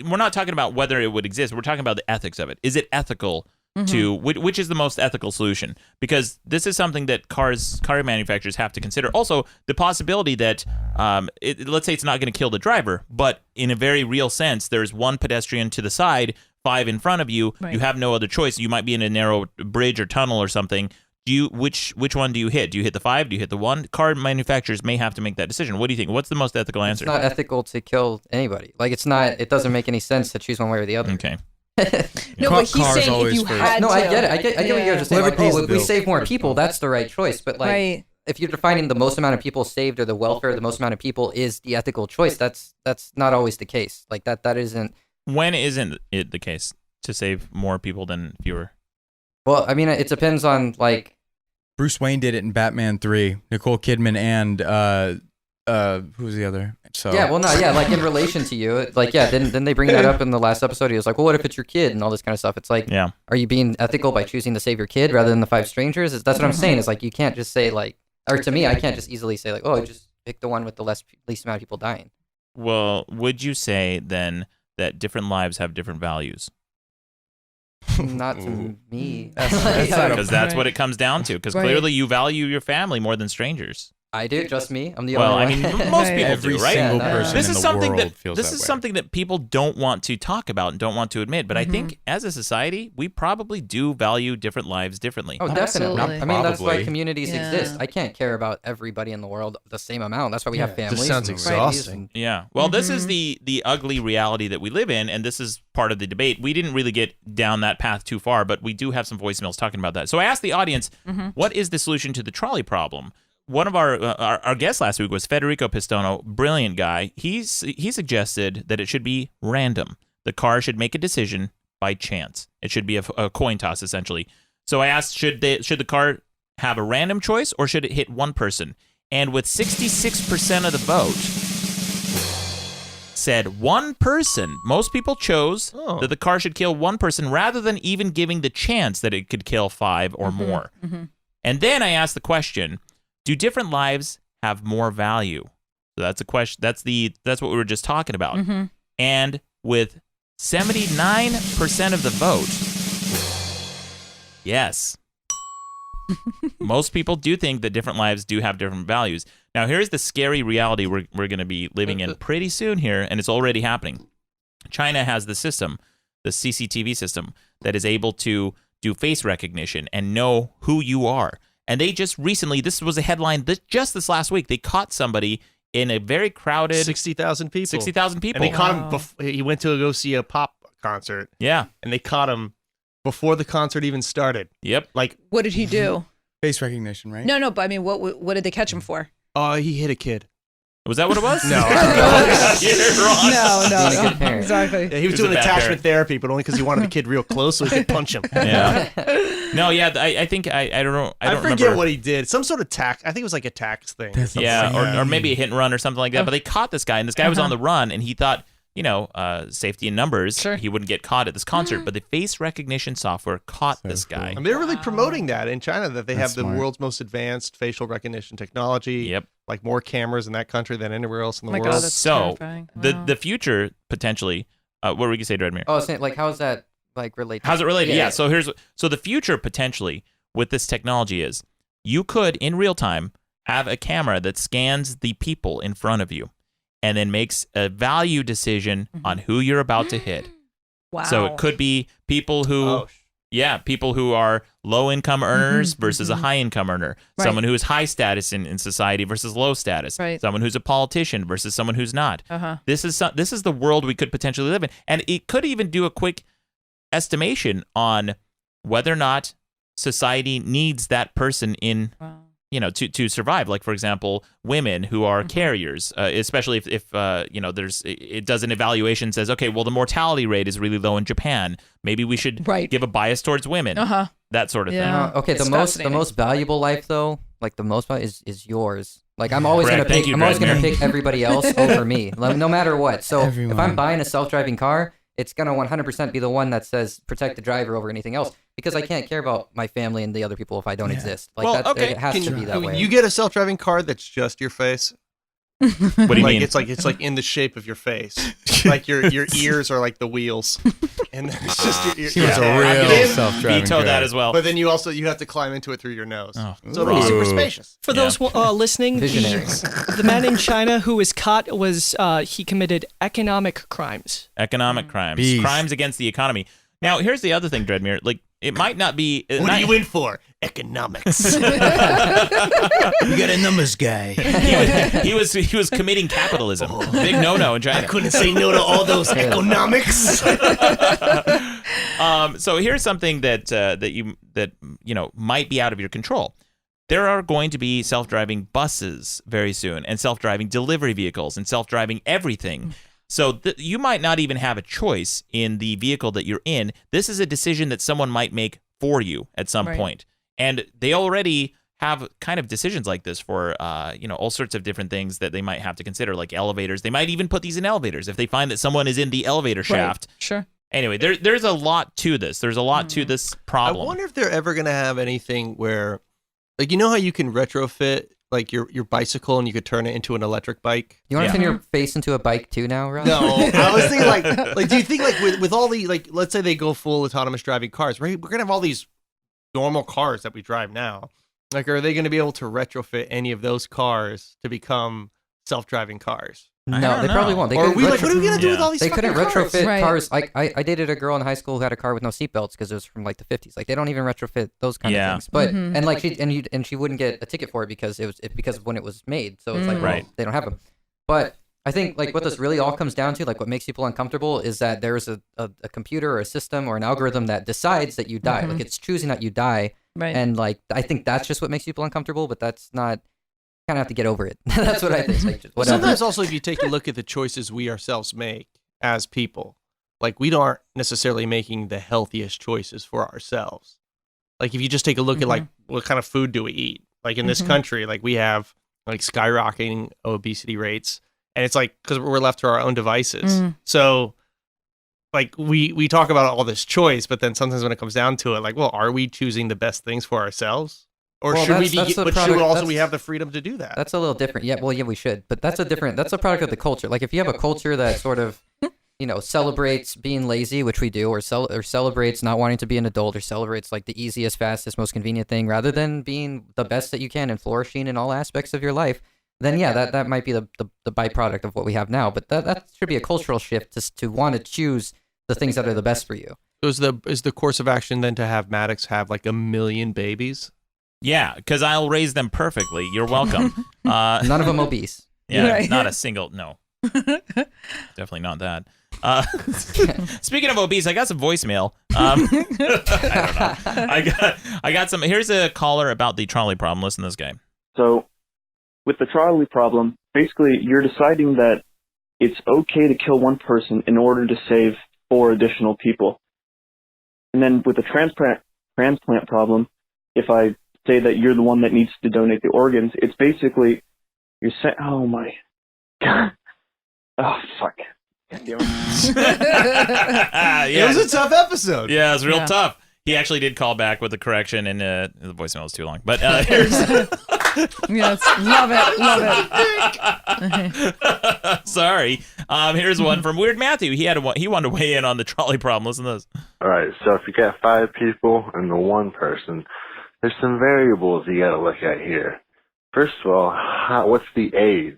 we're not talking about whether it would exist. We're talking about the ethics of it. Is it ethical to, which is the most ethical solution? Because this is something that car manufacturers have to consider. Also, the possibility that, let's say it's not going to kill the driver, but in a very real sense, there's one pedestrian to the side, 5 in front of you. Right. You have no other choice. You might be in a narrow bridge or tunnel or something. Which one do you hit? Do you hit the 5? Do you hit the 1? Car manufacturers may have to make that decision. What do you think? What's the most ethical answer? It's not ethical to kill anybody. Like, it doesn't make any sense to choose one way or the other. Okay. No, but he's Cars saying if always you first. had No, to. I get it. I get what you guys are saying. Whoever Like, pays oh, the if we bill save more first people, one. that's the right choice. But like, Right. if you're defining the most amount of people saved or the welfare of the most amount of people is the ethical choice, that's not always the case. Like that isn't. When isn't it the case to save more people than fewer? Well, I mean, it depends on like. Bruce Wayne did it in Batman 3. Nicole Kidman and who was the other? So Yeah, well, no, yeah, like in relation to you, like, yeah, then they bring that up in the last episode. He was like, well, what if it's your kid and all this kind of stuff? It's like, Yeah. are you being ethical by choosing to save your kid rather than the 5 strangers? That's what I'm saying. Is like, you can't just say like, or to me, I can't just easily say like, oh, just pick the one with the least amount of people dying. Well, would you say then that different lives have different values? Not to me. Because that's what it comes down to. Because Right. clearly you value your family more than strangers. I do, just me. I'm the Well, I only mean, one. most people every do, right? single Yeah, person This in is the something world that feels this that is way. something that people don't want to talk about and don't want to admit. But I think as a society, we probably do value different lives differently. Oh, definitely. Absolutely. I mean, that's why Probably. communities Yeah. exist. I can't care about everybody in the world the same amount. That's why we have Just families. sounds and exhausting. parties and- Yeah. Well, this is the ugly reality that we live in, and this is part of the debate. We didn't really get down that path too far, but we do have some voicemails talking about that. So I asked the audience, what is the solution to the trolley problem? One of our guests last week was Federico Pistono, brilliant guy. He suggested that it should be random. The car should make a decision by chance. It should be a coin toss, essentially. So I asked, should the car have a random choice or should it hit one person? And with 66% of the vote said one person, most people chose that the car should kill one person rather than even giving the chance that it could kill 5 or more. And then I asked the question, do different lives have more value? So that's a question. That's what we were just talking about. And with 79% of the vote, yes. Most people do think that different lives do have different values. Now, here's the scary reality we're going to be living in pretty soon here, and it's already happening. China has the system, the CCTV system, that is able to do face recognition and know who you are. And they just recently, this was a headline just this last week, they caught somebody in a very crowded 60,000 people. 60,000 people. And they caught him before he went to go see a pop concert. Yeah. And they caught him before the concert even started. Yep. Like, What did he do? Face recognition, right? No, but I mean, what did they catch him for? he hit a kid. Was that what it was? No. You're wrong. Being a good parent. Exactly. Yeah, he was He was doing a bad attachment parent. therapy, but only because he wanted the kid real close so he could punch him. Yeah. No, yeah, I think, I don't know. I don't forget remember. what he did. Some sort of tax. I think it was like a tax thing. That's Yeah, or maybe a hit and run or something like that. But they caught this guy, and this guy was on the run, and he thought, safety in numbers, Sure. he wouldn't get caught at this concert. But the face recognition software caught this guy. And they're really promoting that in China, that they That's have the smart. world's most advanced facial recognition technology. Yep. Like more cameras in that country than anywhere else in the Oh my world. God, that's So terrifying. the Wow. the future potentially, what were we gonna say, Dreadmere? Oh, so, like, how's that like related? How's it related? Yeah. Yeah. So the future potentially with this technology is you could in real time have a camera that scans the people in front of you, and then makes a value decision on who you're about to hit. Wow. So it could be people who. Oh, People who are low-income earners versus a high-income earner. Right. Someone who is high status in society versus low status. Right. Someone who's a politician versus someone who's not. Uh-huh. This is the world we could potentially live in. And it could even do a quick estimation on whether or not society needs that person in, Wow. to survive. Like, for example, women who are carriers, especially if it does an evaluation, says, okay, well, the mortality rate is really low in Japan. Maybe we should give a bias towards women. That sort of thing. Okay, the most valuable life though, like the most is yours. Like I'm always gonna pick everybody else over me, no matter what. So if I'm buying a self-driving car, it's gonna 100% be the one that says protect the driver over anything else, because I can't care about my family and the other people if I don't exist. Like it has to be that way. You get a self-driving car that's just your face. What do you mean? It's like in the shape of your face. Like your ears are like the wheels, and it's just your. He was a real self-driving veto car. that as well. But then you have to climb into it through your nose. Oh. So it'll be super spacious. For those listening, the man in China who was caught he committed economic crimes. Economic crimes. Beast. Crimes against the economy. Now, here's the other thing, Dreadmere. Like, it might not be... What are you in for? Economics. You got a numbers guy. He was committing capitalism. Big no-no in China. I couldn't say no to all those economics. So here's something that might be out of your control. There are going to be self-driving buses very soon, and self-driving delivery vehicles, and self-driving everything. So you might not even have a choice in the vehicle that you're in. This is a decision that someone might make for you at some point. And they already have kind of decisions like this for, all sorts of different things that they might have to consider, like elevators. They might even put these in elevators if they find that someone is in the elevator shaft. Right. Sure. Anyway, there's a lot to this. There's a lot to this problem. I wonder if they're ever going to have anything where, like, you know how you can retrofit like your bicycle and you could turn it into an electric bike? You want to turn your face into a bike too now, Rob? No, I was thinking like do you think like with all the, like, let's say they go full autonomous driving cars, right? We're gonna have all these normal cars that we drive now. Like, are they going to be able to retrofit any of those cars to become self-driving cars? No, they probably won't. What are we gonna do with all these? They couldn't retrofit Right. cars. Like I dated a girl in high school who had a car with no seatbelts because it was from like the 50s. Like they don't even retrofit those kind of things. But and like she wouldn't get a ticket for it because because of when it was made. So it's like they don't have them. But I think like what this really all comes down to, like what makes people uncomfortable, is that there's a computer or a system or an algorithm that decides that you die. Like it's choosing that you die. Right. And like I think that's just what makes people uncomfortable. But that's not. Kind of have to get over it. That's what I think. Like, just whatever. Sometimes also, if you take a look at the choices we ourselves make as people, like we aren't necessarily making the healthiest choices for ourselves. Like if you just take a look at like what kind of food do we eat? Like in this country, like we have like skyrocketing obesity rates, and it's like because we're left to our own devices. So like we talk about all this choice, but then sometimes when it comes down to it, like, well, are we choosing the best things for ourselves? Or should we we have the freedom to do that? That's a little different. Yeah, well, yeah, we should. But that's a product of the culture. Like if you have a culture that sort of, celebrates being lazy, which we do, or celebrates not wanting to be an adult, or celebrates like the easiest, fastest, most convenient thing, rather than being the best that you can and flourishing in all aspects of your life, then yeah, that might be the byproduct of what we have now. But that should be a cultural shift to want to choose the things that are the best for you. So is the course of action then to have Maddox have like 1 million babies? Yeah, because I'll raise them perfectly. You're welcome. None of them obese. Yeah, Right. not a single. No, definitely not that. Speaking of obese, I got some voicemail. I don't know. I got some. Here's a caller about the trolley problem. Listen to this guy. So, with the trolley problem, basically you're deciding that it's okay to kill one person in order to save 4 additional people. And then with the transplant problem, if I say that you're the one that needs to donate the organs, it's basically you're saying, oh my god, oh fuck. It was a tough episode. Yeah, it was real tough. He actually did call back with a correction, and the voicemail was too long. But here's Yes, love it. sorry. Here's one from Weird Matthew. He wanted to weigh in on the trolley problem. Listen to this. All right, so if you got 5 people and the one person, there's some variables you got to look at here. First of all, what's the age?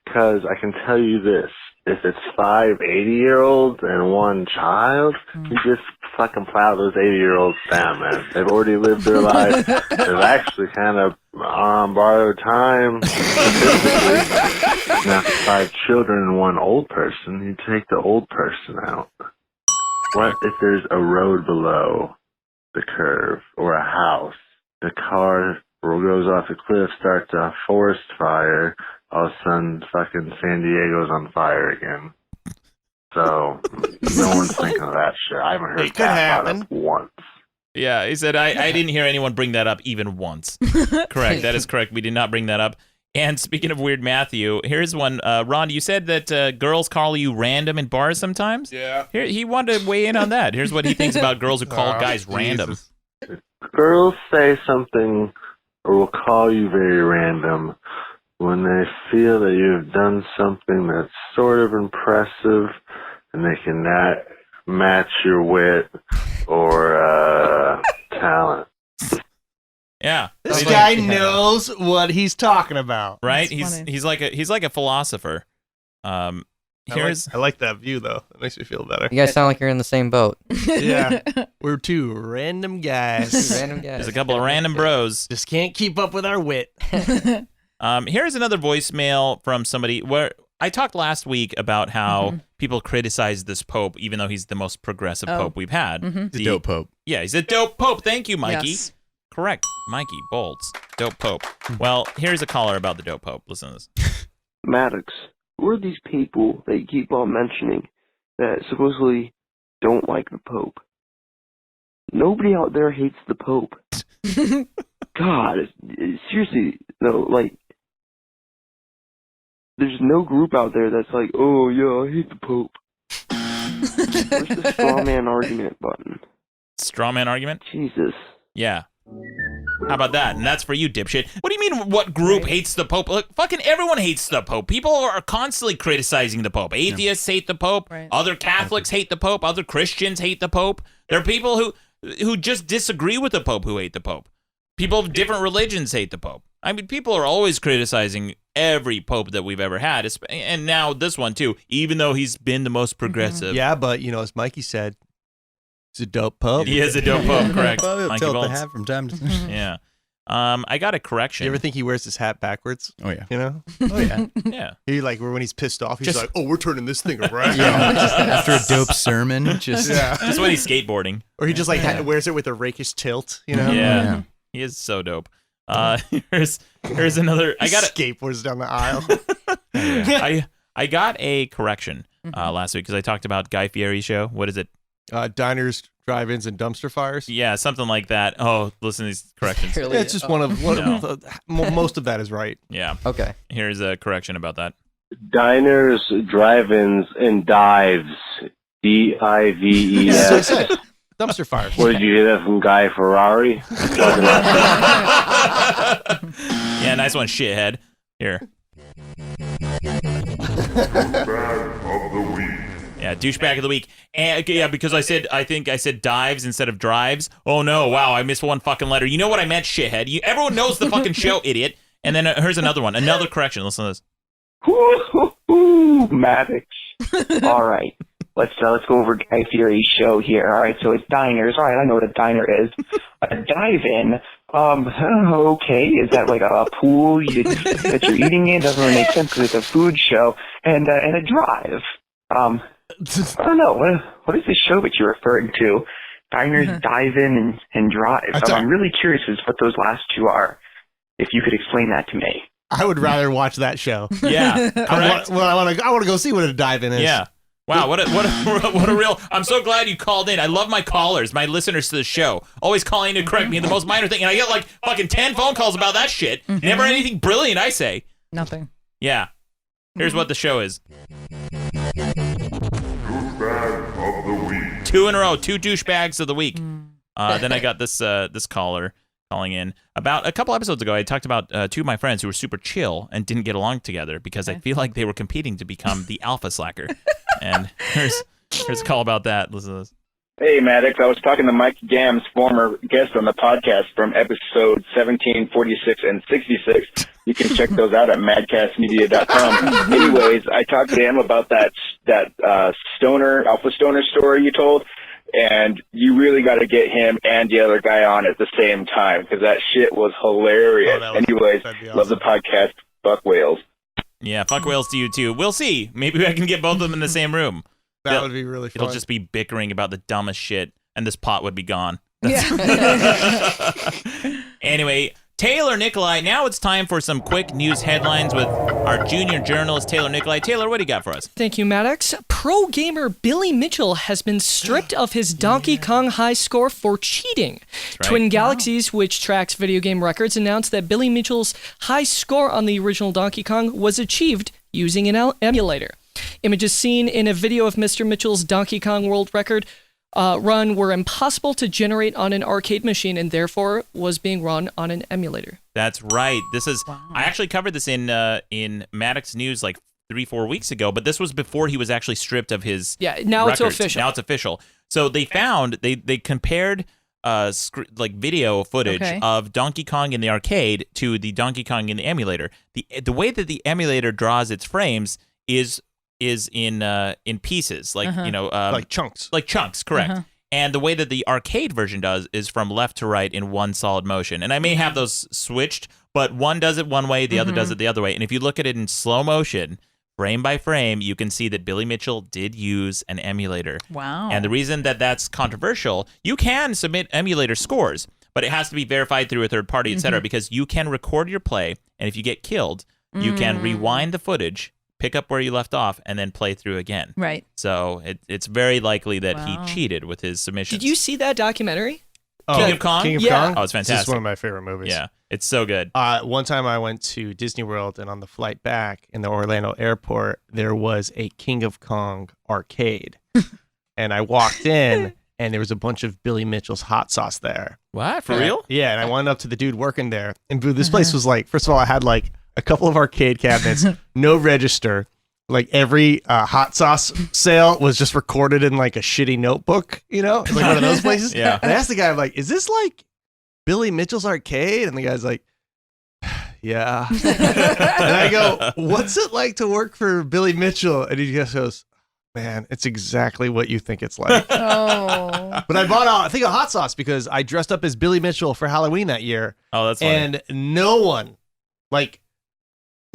Because I can tell you this. If it's 5 80-year-olds and 1 child, you just fucking plow those 80-year-olds down, man. They've already lived their life. They've actually kind of on borrowed time. Now, 5 children and 1 old person, you take the old person out. What if there's a road below the curve or a house? The car or goes off a cliff, starts a forest fire, all of a sudden fucking San Diego's on fire again. So no one's thinking of that shit. I haven't heard It could that brought happen. up once. Yeah, he said, I didn't hear anyone bring that up even once. Correct. That is correct. We did not bring that up. And speaking of weird Matthew, here's one. Ron, you said that girls call you random in bars sometimes? Yeah. Here, he wanted to weigh in on that. Here's what he thinks about girls who call guys random. Girls say something or will call you very random when they feel that you've done something that's sort of impressive and they cannot match your wit or talent. Yeah. This guy knows what he's talking about. Right? That's funny. He's like a philosopher. Here's I like that view, though. It makes me feel better. You guys sound like you're in the same boat. Yeah. We're two random guys. Random guys. there's a couple of random bros. Just can't keep up with our wit. Here's another voicemail from somebody where I talked last week about how people criticize this Pope, even though he's the most progressive Pope we've had. He's a dope pope. Yeah, he's a dope Pope. Thank you, Mikey. Yes. Correct. Mikey Bolts. Dope Pope. Well, here's a caller about the dope Pope. Listen to this. Maddox, who are these people that you keep on mentioning that supposedly don't like the Pope? Nobody out there hates the Pope. God, seriously, no, like, there's no group out there that's like, oh yeah, I hate the Pope. Where's the straw man argument button? Straw man argument? Jesus. Yeah. How about that? And that's for you, dipshit. What do you mean what group hates the Pope? Look, fucking everyone hates the Pope. People are constantly criticizing the Pope. Atheists hate the Pope. Right. Other Catholics hate the Pope. Other Christians hate the Pope. There are people who just disagree with the Pope who hate the Pope. People of different religions hate the Pope. I mean, people are always criticizing every Pope that we've ever had, and now this one too, even though he's been the most progressive. Yeah, but, as Mikey said, he's a dope Pope. He is a dope Pope, correct. Well, Mikey tilt the Bolts. hat from time to time. Yeah. I got a correction. You ever think he wears his hat backwards? Oh yeah. Oh, yeah. Yeah. He, when he's pissed off, he's Just- like, oh, we're turning this thing around. After a dope sermon, just Yeah. Just when he's skateboarding. Or he just, wears it with a rakish tilt, Yeah. Yeah. He is so dope. Here's another. I got skateboards down the aisle. I got a correction last week because I talked about Guy Fieri's show. What is it? Diners, drive-ins, and dumpster fires. Yeah, something like that. Oh, listen to these corrections. Really? It's just No. most of that is right. Yeah. Okay. Here's a correction about that. Diners, drive-ins, and dives. D-I-V-E-S. So I said, dumpster fires. What did you hear that from Guy Ferrari? Yeah, nice one, shithead. Here. Yeah, douchebag of the week. And yeah, because I think I said dives instead of drives. Oh no, wow, I missed one fucking letter. You know what I meant, shithead. Everyone knows the fucking show, idiot. And then here's another one, another correction. Listen to this. Woo-hoo-hoo, Maddox. All right. Let's go over Guy Fieri's show here. All right, so it's diners. All right, I know what a diner is. A dive-in. Okay. Is that like a pool that you're eating in? Doesn't really make sense because it's a food show. And a drive. I don't know. What is this show that you're referring to? Diners, dive-in, and drive. I'm really curious as what those last two are. If you could explain that to me. I would rather watch that show. Yeah, correct. I want to go see what a dive-in is. Yeah. Wow, what a real. I'm so glad you called in. I love my callers, my listeners to the show. Always calling to correct me in the most minor thing. And I get like fucking 10 phone calls about that shit. Never anything brilliant, I say. Nothing. Yeah. Here's what the show is. Douchebag of the week. 2 in a row, 2 douchebags of the week. Then I got this caller calling in. About a couple episodes ago, I talked about 2 of my friends who were super chill and didn't get along together because I feel like they were competing to become the alpha slacker. And here's a call about that. Listen to this. Hey, Maddox. I was talking to Mike Gamm's former guest on the podcast from episode 17, 46, and 66. You can check those out at madcastmedia.com. Anyways, I talked to him about that alpha stoner story you told, and you really got to get him and the other guy on at the same time because that shit was hilarious. Anyways, awesome. love the podcast. Fuck whales. Yeah, fuck whales to you too. We'll see. Maybe I can get both of them in the same room. That would be really fun. It'll just be bickering about the dumbest shit, and this pot would be gone. Yeah. Anyway, Taylor Nikolai. Now it's time for some quick news headlines with our junior journalist, Taylor Nikolai. Taylor, what do you got for us? Thank you, Maddox. Pro gamer Billy Mitchell has been stripped of his Donkey Kong high score for cheating. Right. Twin Galaxies, which tracks video game records, announced that Billy Mitchell's high score on the original Donkey Kong was achieved using an emulator. Images seen in a video of Mr. Mitchell's Donkey Kong world record run were impossible to generate on an arcade machine and therefore was being run on an emulator. That's right. This is I actually covered this in Maddox News like 3-4 weeks ago, but this was before he was actually stripped of his now records. it's official. Now it's official. So they found they compared like video footage of Donkey Kong in the arcade to the Donkey Kong in the emulator. The way that the emulator draws its frames is in pieces, like like chunks. Like chunks, correct. And the way that the arcade version does is from left to right in one solid motion. And I may have those switched, but one does it one way, the other does it the other way. And if you look at it in slow motion, frame by frame, you can see that Billy Mitchell did use an emulator. Wow. And the reason that that's controversial, you can submit emulator scores, but it has to be verified through a third party, et cetera, because you can record your play, and if you get killed, you can rewind the footage, pick up where you left off, and then play through again. Right. So it's very likely that he cheated with his submissions. Did you see that documentary? King of Kong? King of Kong? Oh, it's fantastic. This is one of my favorite movies. Yeah, it's so good. One time I went to Disney World, and on the flight back in the Orlando airport, there was a King of Kong arcade. And I walked in, and there was a bunch of Billy Mitchell's hot sauce there. What? For real? Yeah, and I went up to the dude working there. And this place was like, first of all, I had like a couple of arcade cabinets, no register. Like every hot sauce sale was just recorded in like a shitty notebook, like one of those places. Yeah. And I asked the guy, I'm like, is this like Billy Mitchell's arcade? And the guy's like, yeah. And I go, what's it like to work for Billy Mitchell? And he just goes, man, it's exactly what you think it's like. Oh. But I bought a hot sauce because I dressed up as Billy Mitchell for Halloween that year. Oh, that's funny. And no one, like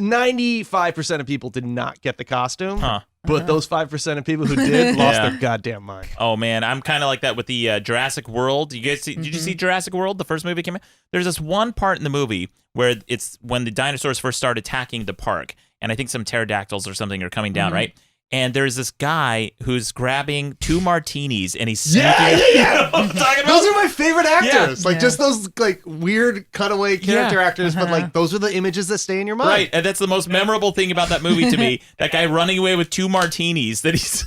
95% of people did not get the costume. But those 5% of people who did lost their goddamn mind. Oh, man. I'm kind of like that with the Jurassic World. You guys did you see Jurassic World, the first movie came out? There's this one part in the movie where it's when the dinosaurs first start attacking the park. And I think some pterodactyls or something are coming down, right? And there's this guy who's grabbing 2 martinis and he's sneaking. Yeah. I'm talking about. Those are my favorite actors. Yeah. Like just those like weird cutaway character actors, but like those are the images that stay in your mind. Right, and that's the most memorable thing about that movie to me. That guy running away with 2 martinis that he's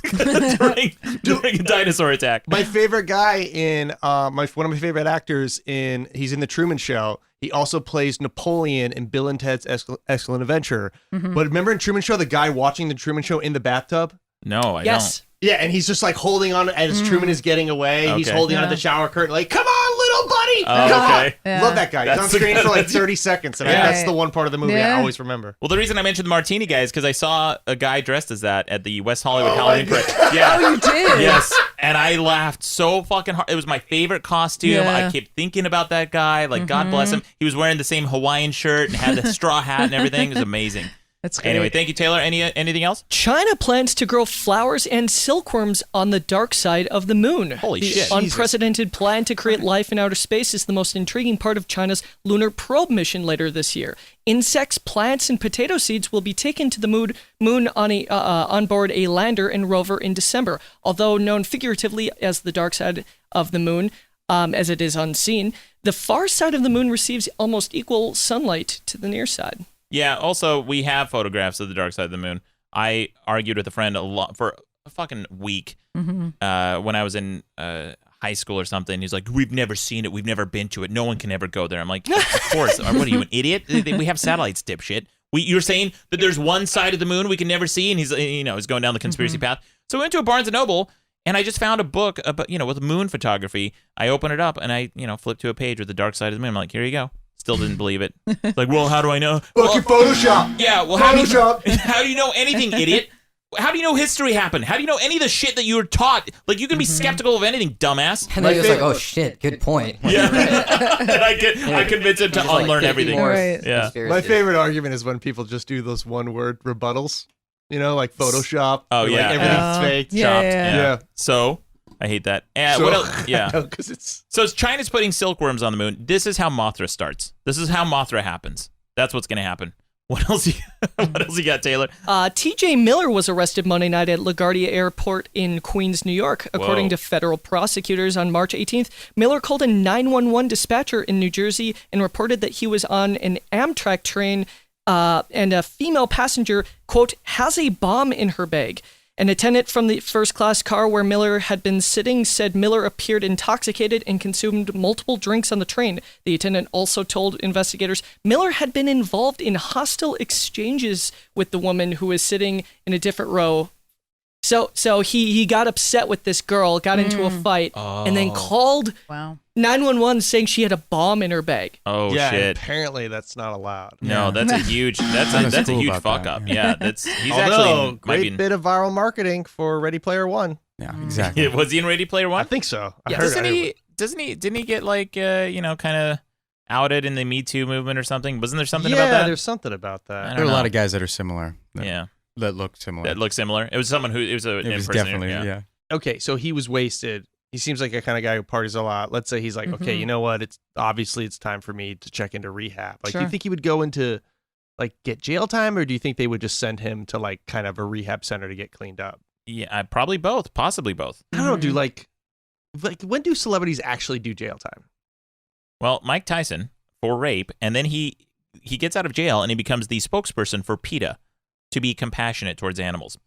during a dinosaur attack. My favorite guy in one of my favorite actors he's in The Truman Show. He also plays Napoleon in Bill and Ted's Excellent Adventure. But remember in Truman Show, the guy watching the Truman Show in the bathtub? No, I don't. Yeah, and he's just like holding on as Truman is getting away. He's holding onto the shower curtain, like, come on, little buddy. Come on. Yeah. Love that guy. He's on screen for like 30 seconds. And that's the one part of the movie I always remember. Well, the reason I mentioned the martini guy is because I saw a guy dressed as that at the West Hollywood Halloween Parade. Yeah. Oh, you did? Yes. And I laughed so fucking hard. It was my favorite costume. Yeah. I kept thinking about that guy. Like, God bless him. He was wearing the same Hawaiian shirt and had the straw hat and everything. It was amazing. That's great. Anyway, thank you, Taylor. Anything else? China plans to grow flowers and silkworms on the dark side of the moon. Holy the shit. unprecedented plan to create life in outer space is the most intriguing part of China's lunar probe mission later this year. Insects, plants, and potato seeds will be taken to the moon on board a lander and rover in December. Although known figuratively as the dark side of the moon, as it is unseen, the far side of the moon receives almost equal sunlight to the near side. Yeah, also, we have photographs of the dark side of the moon. I argued with a friend for a fucking week when I was in high school or something. He's like, we've never seen it. We've never been to it. No one can ever go there. I'm like, of course. What are you, an idiot? We have satellites, dipshit. You're saying that there's one side of the moon we can never see? And he's going down the conspiracy path. So we went to a Barnes & Noble, and I just found a book about, with moon photography. I open it up, and I, flip to a page with the dark side of the moon. I'm like, here you go. Still didn't believe it. It's like, well, how do I know? Look at Photoshop. Yeah, well, how do you know anything, idiot? How do you know history happened? How do you know any of the shit that you were taught? Like, you can be skeptical of anything, dumbass. And then he was like, oh, shit, good point. Yeah. And I convinced him to unlearn everything. Right. Yeah. My favorite argument is when people just do those one-word rebuttals. Like Photoshop. Oh, or, yeah. like everything's fake. Yeah, Chopped. yeah. Yeah. So, I hate that. So- What else? Yeah. because it's So China's putting silkworms on the moon. This is how Mothra starts. This is how Mothra happens. That's what's going to happen. What else you got, Taylor? T.J. Miller was arrested Monday night at LaGuardia Airport in Queens, New York. According to federal prosecutors on March 18th, Miller called a 911 dispatcher in New Jersey and reported that he was on an Amtrak train and a female passenger, quote, has a bomb in her bag. An attendant from the first-class car where Miller had been sitting said Miller appeared intoxicated and consumed multiple drinks on the train. The attendant also told investigators Miller had been involved in hostile exchanges with the woman who was sitting in a different row. So he got upset with this girl, got into a fight, and then called 911 saying she had a bomb in her bag. Oh yeah, shit! apparently that's not allowed. No, that's a huge that's a huge fuck up. Yeah, that's he's actually great bit of viral marketing for Ready Player One. Yeah, exactly. Was he in Ready Player One? I think so. I Yeah. heard, Didn't he get like kind of outed in the Me Too movement or something? Wasn't there something yeah, about that? there's something about I that. don't There are a know. lot of guys that are similar. Yeah, That look similar. that looks similar. It was someone who it was an it was impersonator, definitely, yeah. Okay, so he was wasted. He seems like a kind of guy who parties a lot. Let's say he's like, okay, you know what? It's time for me to check into rehab. Like, do you think he would go into like get jail time, or do you think they would just send him to like kind of a rehab center to get cleaned up? Yeah, probably both, possibly both. I don't know. Do like when do celebrities actually do jail time? Well, Mike Tyson for rape, and then he gets out of jail and he becomes the spokesperson for PETA, to be compassionate towards animals.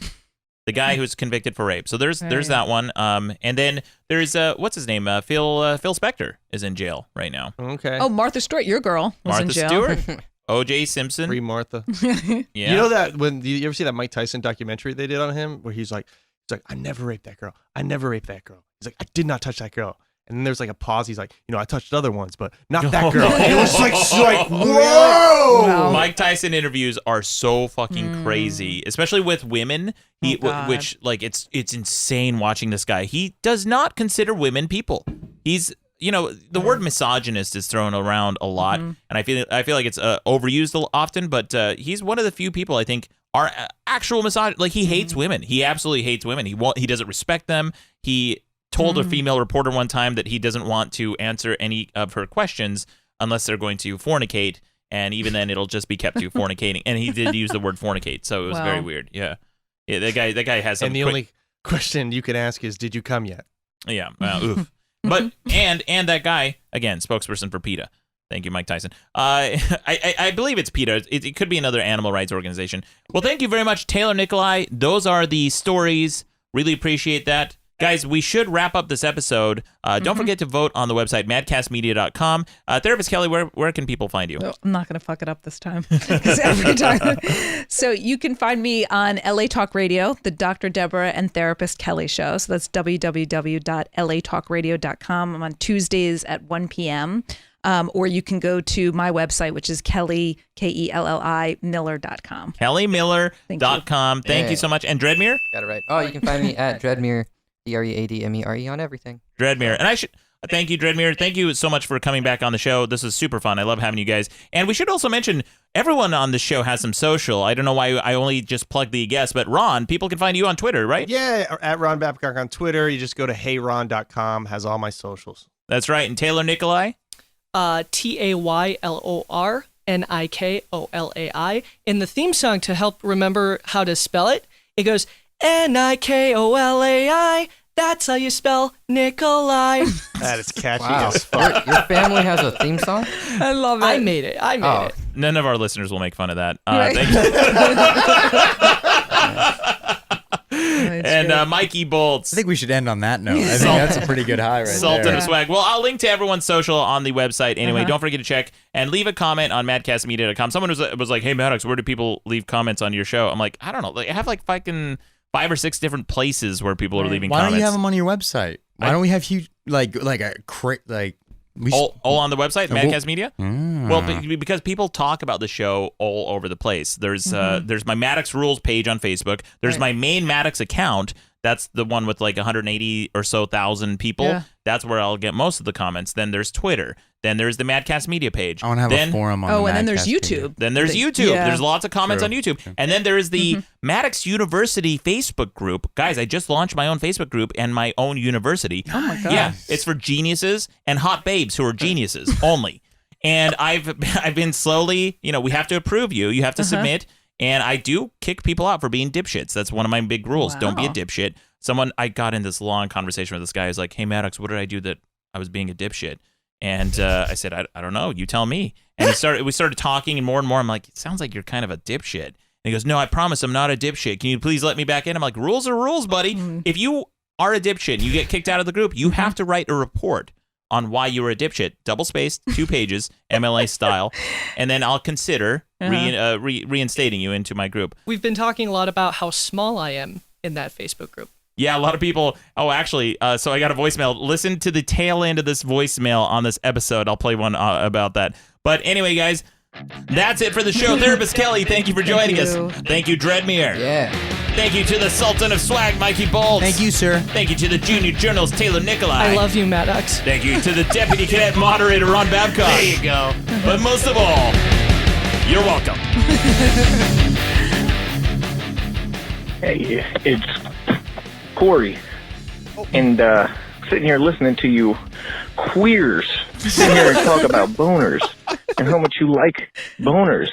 The guy who's convicted for rape. So there's that one. And then there's what's his name? Phil Spector is in jail right now. Okay. Oh, Martha Stewart, your girl, was Martha in jail. Stewart, O.J. Simpson. Free Martha. Yeah. You know that when you ever see that Mike Tyson documentary they did on him, where he's like, I never raped that girl. I never raped that girl. He's like, I did not touch that girl. And then there's like a pause. He's like, I touched other ones, but not that girl. And it was like whoa. Wow. Mike Tyson interviews are so fucking crazy, especially with women. Which like it's insane watching this guy. He does not consider women people. He's the word misogynist is thrown around a lot, and I feel like it's overused often. But he's one of the few people I think are actual misogynist. Like he hates women. He absolutely hates women. He doesn't respect them. He told a female reporter one time that he doesn't want to answer any of her questions unless they're going to fornicate, and even then it'll just be kept to fornicating. And he did use the word fornicate, so it was very weird. Yeah, that guy has some. And the only question you can ask is, did you come yet? Yeah, oof. But and that guy again, spokesperson for PETA. Thank you, Mike Tyson. I believe it's PETA. It could be another animal rights organization. Well, thank you very much, Taylor Nikolai. Those are the stories. Really appreciate that. Guys, we should wrap up this episode. Don't forget to vote on the website, madcastmedia.com. Therapist Kelly, where can people find you? Oh, I'm not going to fuck it up this time. 'Cause every time. So you can find me on LA Talk Radio, the Dr. Deborah and Therapist Kelly show. So that's www.latalkradio.com. I'm on Tuesdays at 1 p.m. Or you can go to my website, which is Kelli, Kelli, Miller.com. KelliMiller.com. Thank you so much. And Dreadmere? Got it right. Oh, you can find me at Dreadmere, Dreadmere on everything. Dreadmere. And I should thank you, Dreadmere. Thank you so much for coming back on the show. This is super fun. I love having you guys. And we should also mention everyone on the show has some social. I don't know why I only just plugged the guest, but Ron, people can find you on Twitter, right? Yeah, at Ron Babcock on Twitter. You just go to heyron.com, has all my socials. That's right. And Taylor Nikolai? TaylorNikolai. In the theme song, to help remember how to spell it, it goes Nikolai. That's how you spell Nikolai. That is catchy Wow. as fuck. Your family has a theme song? I love it. I made it. Oh. None of our listeners will make fun of that. Right. Thank you. And Mikey Bolts. I think we should end on that note. I think that's a pretty good high right Salt there. and swag. Well, I'll link to everyone's social on the website. Anyway, don't forget to check and leave a comment on madcastmedia.com. Someone was like, hey, Maddox, where do people leave comments on your show? I'm like, I don't know. I have like fucking 5 or 6 different places where people are leaving Why comments. don't you have them on your website? Why don't we have huge, like a crate, like... all on the website, Madcast Media? Mm. Well, because people talk about the show all over the place. There's my Maddox Rules page on Facebook. There's my main Maddox account That's the one with like 180 or so thousand people. Yeah. That's where I'll get most of the comments. Then there's Twitter. Then there's the Madcast media page. I want to have a forum on the and then there's Madcast YouTube. media. Then there's YouTube. Yeah. There's lots of comments True. on YouTube. And then there is the Maddox University Facebook group. Guys, I just launched my own Facebook group and my own university. Oh my god. Yeah, it's for geniuses and hot babes who are geniuses only. And I've been slowly, we have to approve you. You have to submit. And I do kick people out for being dipshits. That's one of my big rules. Wow. Don't be a dipshit. I got in this long conversation with this guy. He's like, hey, Maddox, what did I do that I was being a dipshit? And I said, I don't know. You tell me. And we started talking and more. I'm like, it sounds like you're kind of a dipshit. And he goes, no, I promise I'm not a dipshit. Can you please let me back in? I'm like, rules are rules, buddy. If you are a dipshit and you get kicked out of the group, you have to write a report on why you were a dipshit, double-spaced, 2 pages, MLA style, and then I'll consider reinstating you into my group. We've been talking a lot about how small I am in that Facebook group. Yeah, a lot of people. Oh, actually, so I got a voicemail. Listen to the tail end of this voicemail on this episode. I'll play one about that. But anyway, guys, that's it for the show. Therapist Kelli, thank you for joining us. Thank you, Dreadmere. Yeah. Thank you to the Sultan of Swag, Mikey Bolts. Thank you, sir. Thank you to the Junior Journal's Taylor Nikolai. I love you, Maddox. Thank you to the Deputy Cadet Moderator, Ron Babcock. There you go. But most of all, you're welcome. Hey, it's Cory, and sitting here listening to you queers sit here and talk about boners and how much you like boners.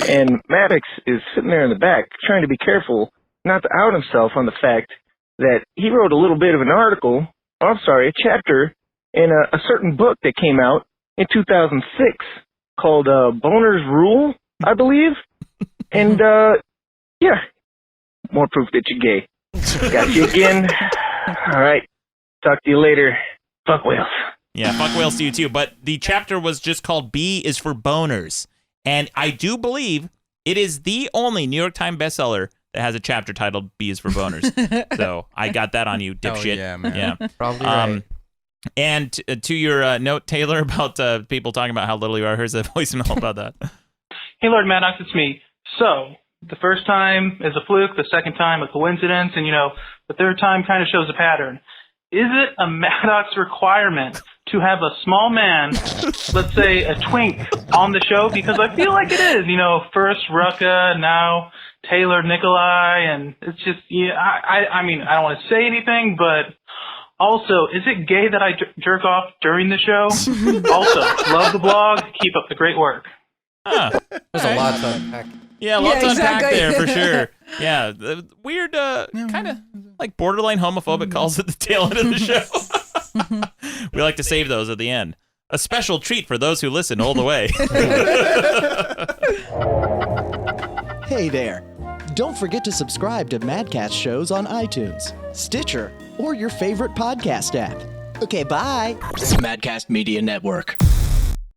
And Maddox is sitting there in the back trying to be careful not to out himself on the fact that he wrote a little bit of an article, a chapter in a certain book that came out in 2006 called Boners Rule, I believe. And, yeah, more proof that you're gay. Got you again. All right. Talk to you later. Fuck whales. Yeah, fuck whales to you too. But the chapter was just called B is for Boners. And I do believe it is the only New York Times bestseller that has a chapter titled B is for Boners. So I got that on you, dipshit. Oh, yeah, man. Yeah. Probably right. And to your note, Taylor, about people talking about how little you are, here's a voicemail about that. Hey, Lord Maddox, it's me. So, the first time is a fluke, the second time a coincidence, and, the third time kind of shows a pattern. Is it a Maddox requirement to have a small man, let's say a twink, on the show? Because I feel like it is. First Rucka, now Taylor Nikolai, and it's just, I mean, I don't want to say anything, but also, is it gay that I jerk off during the show? Also, love the blog. Keep up the great work. Huh. There's a lot to unpack. Yeah, lots to unpack there for sure. Yeah, the weird, kind of like borderline homophobic calls at the tail end of the show. We like to save those at the end. A special treat for those who listen all the way. Hey there. Don't forget to subscribe to Madcast shows on iTunes, Stitcher, or your favorite podcast app. Okay, bye. Madcast Media Network.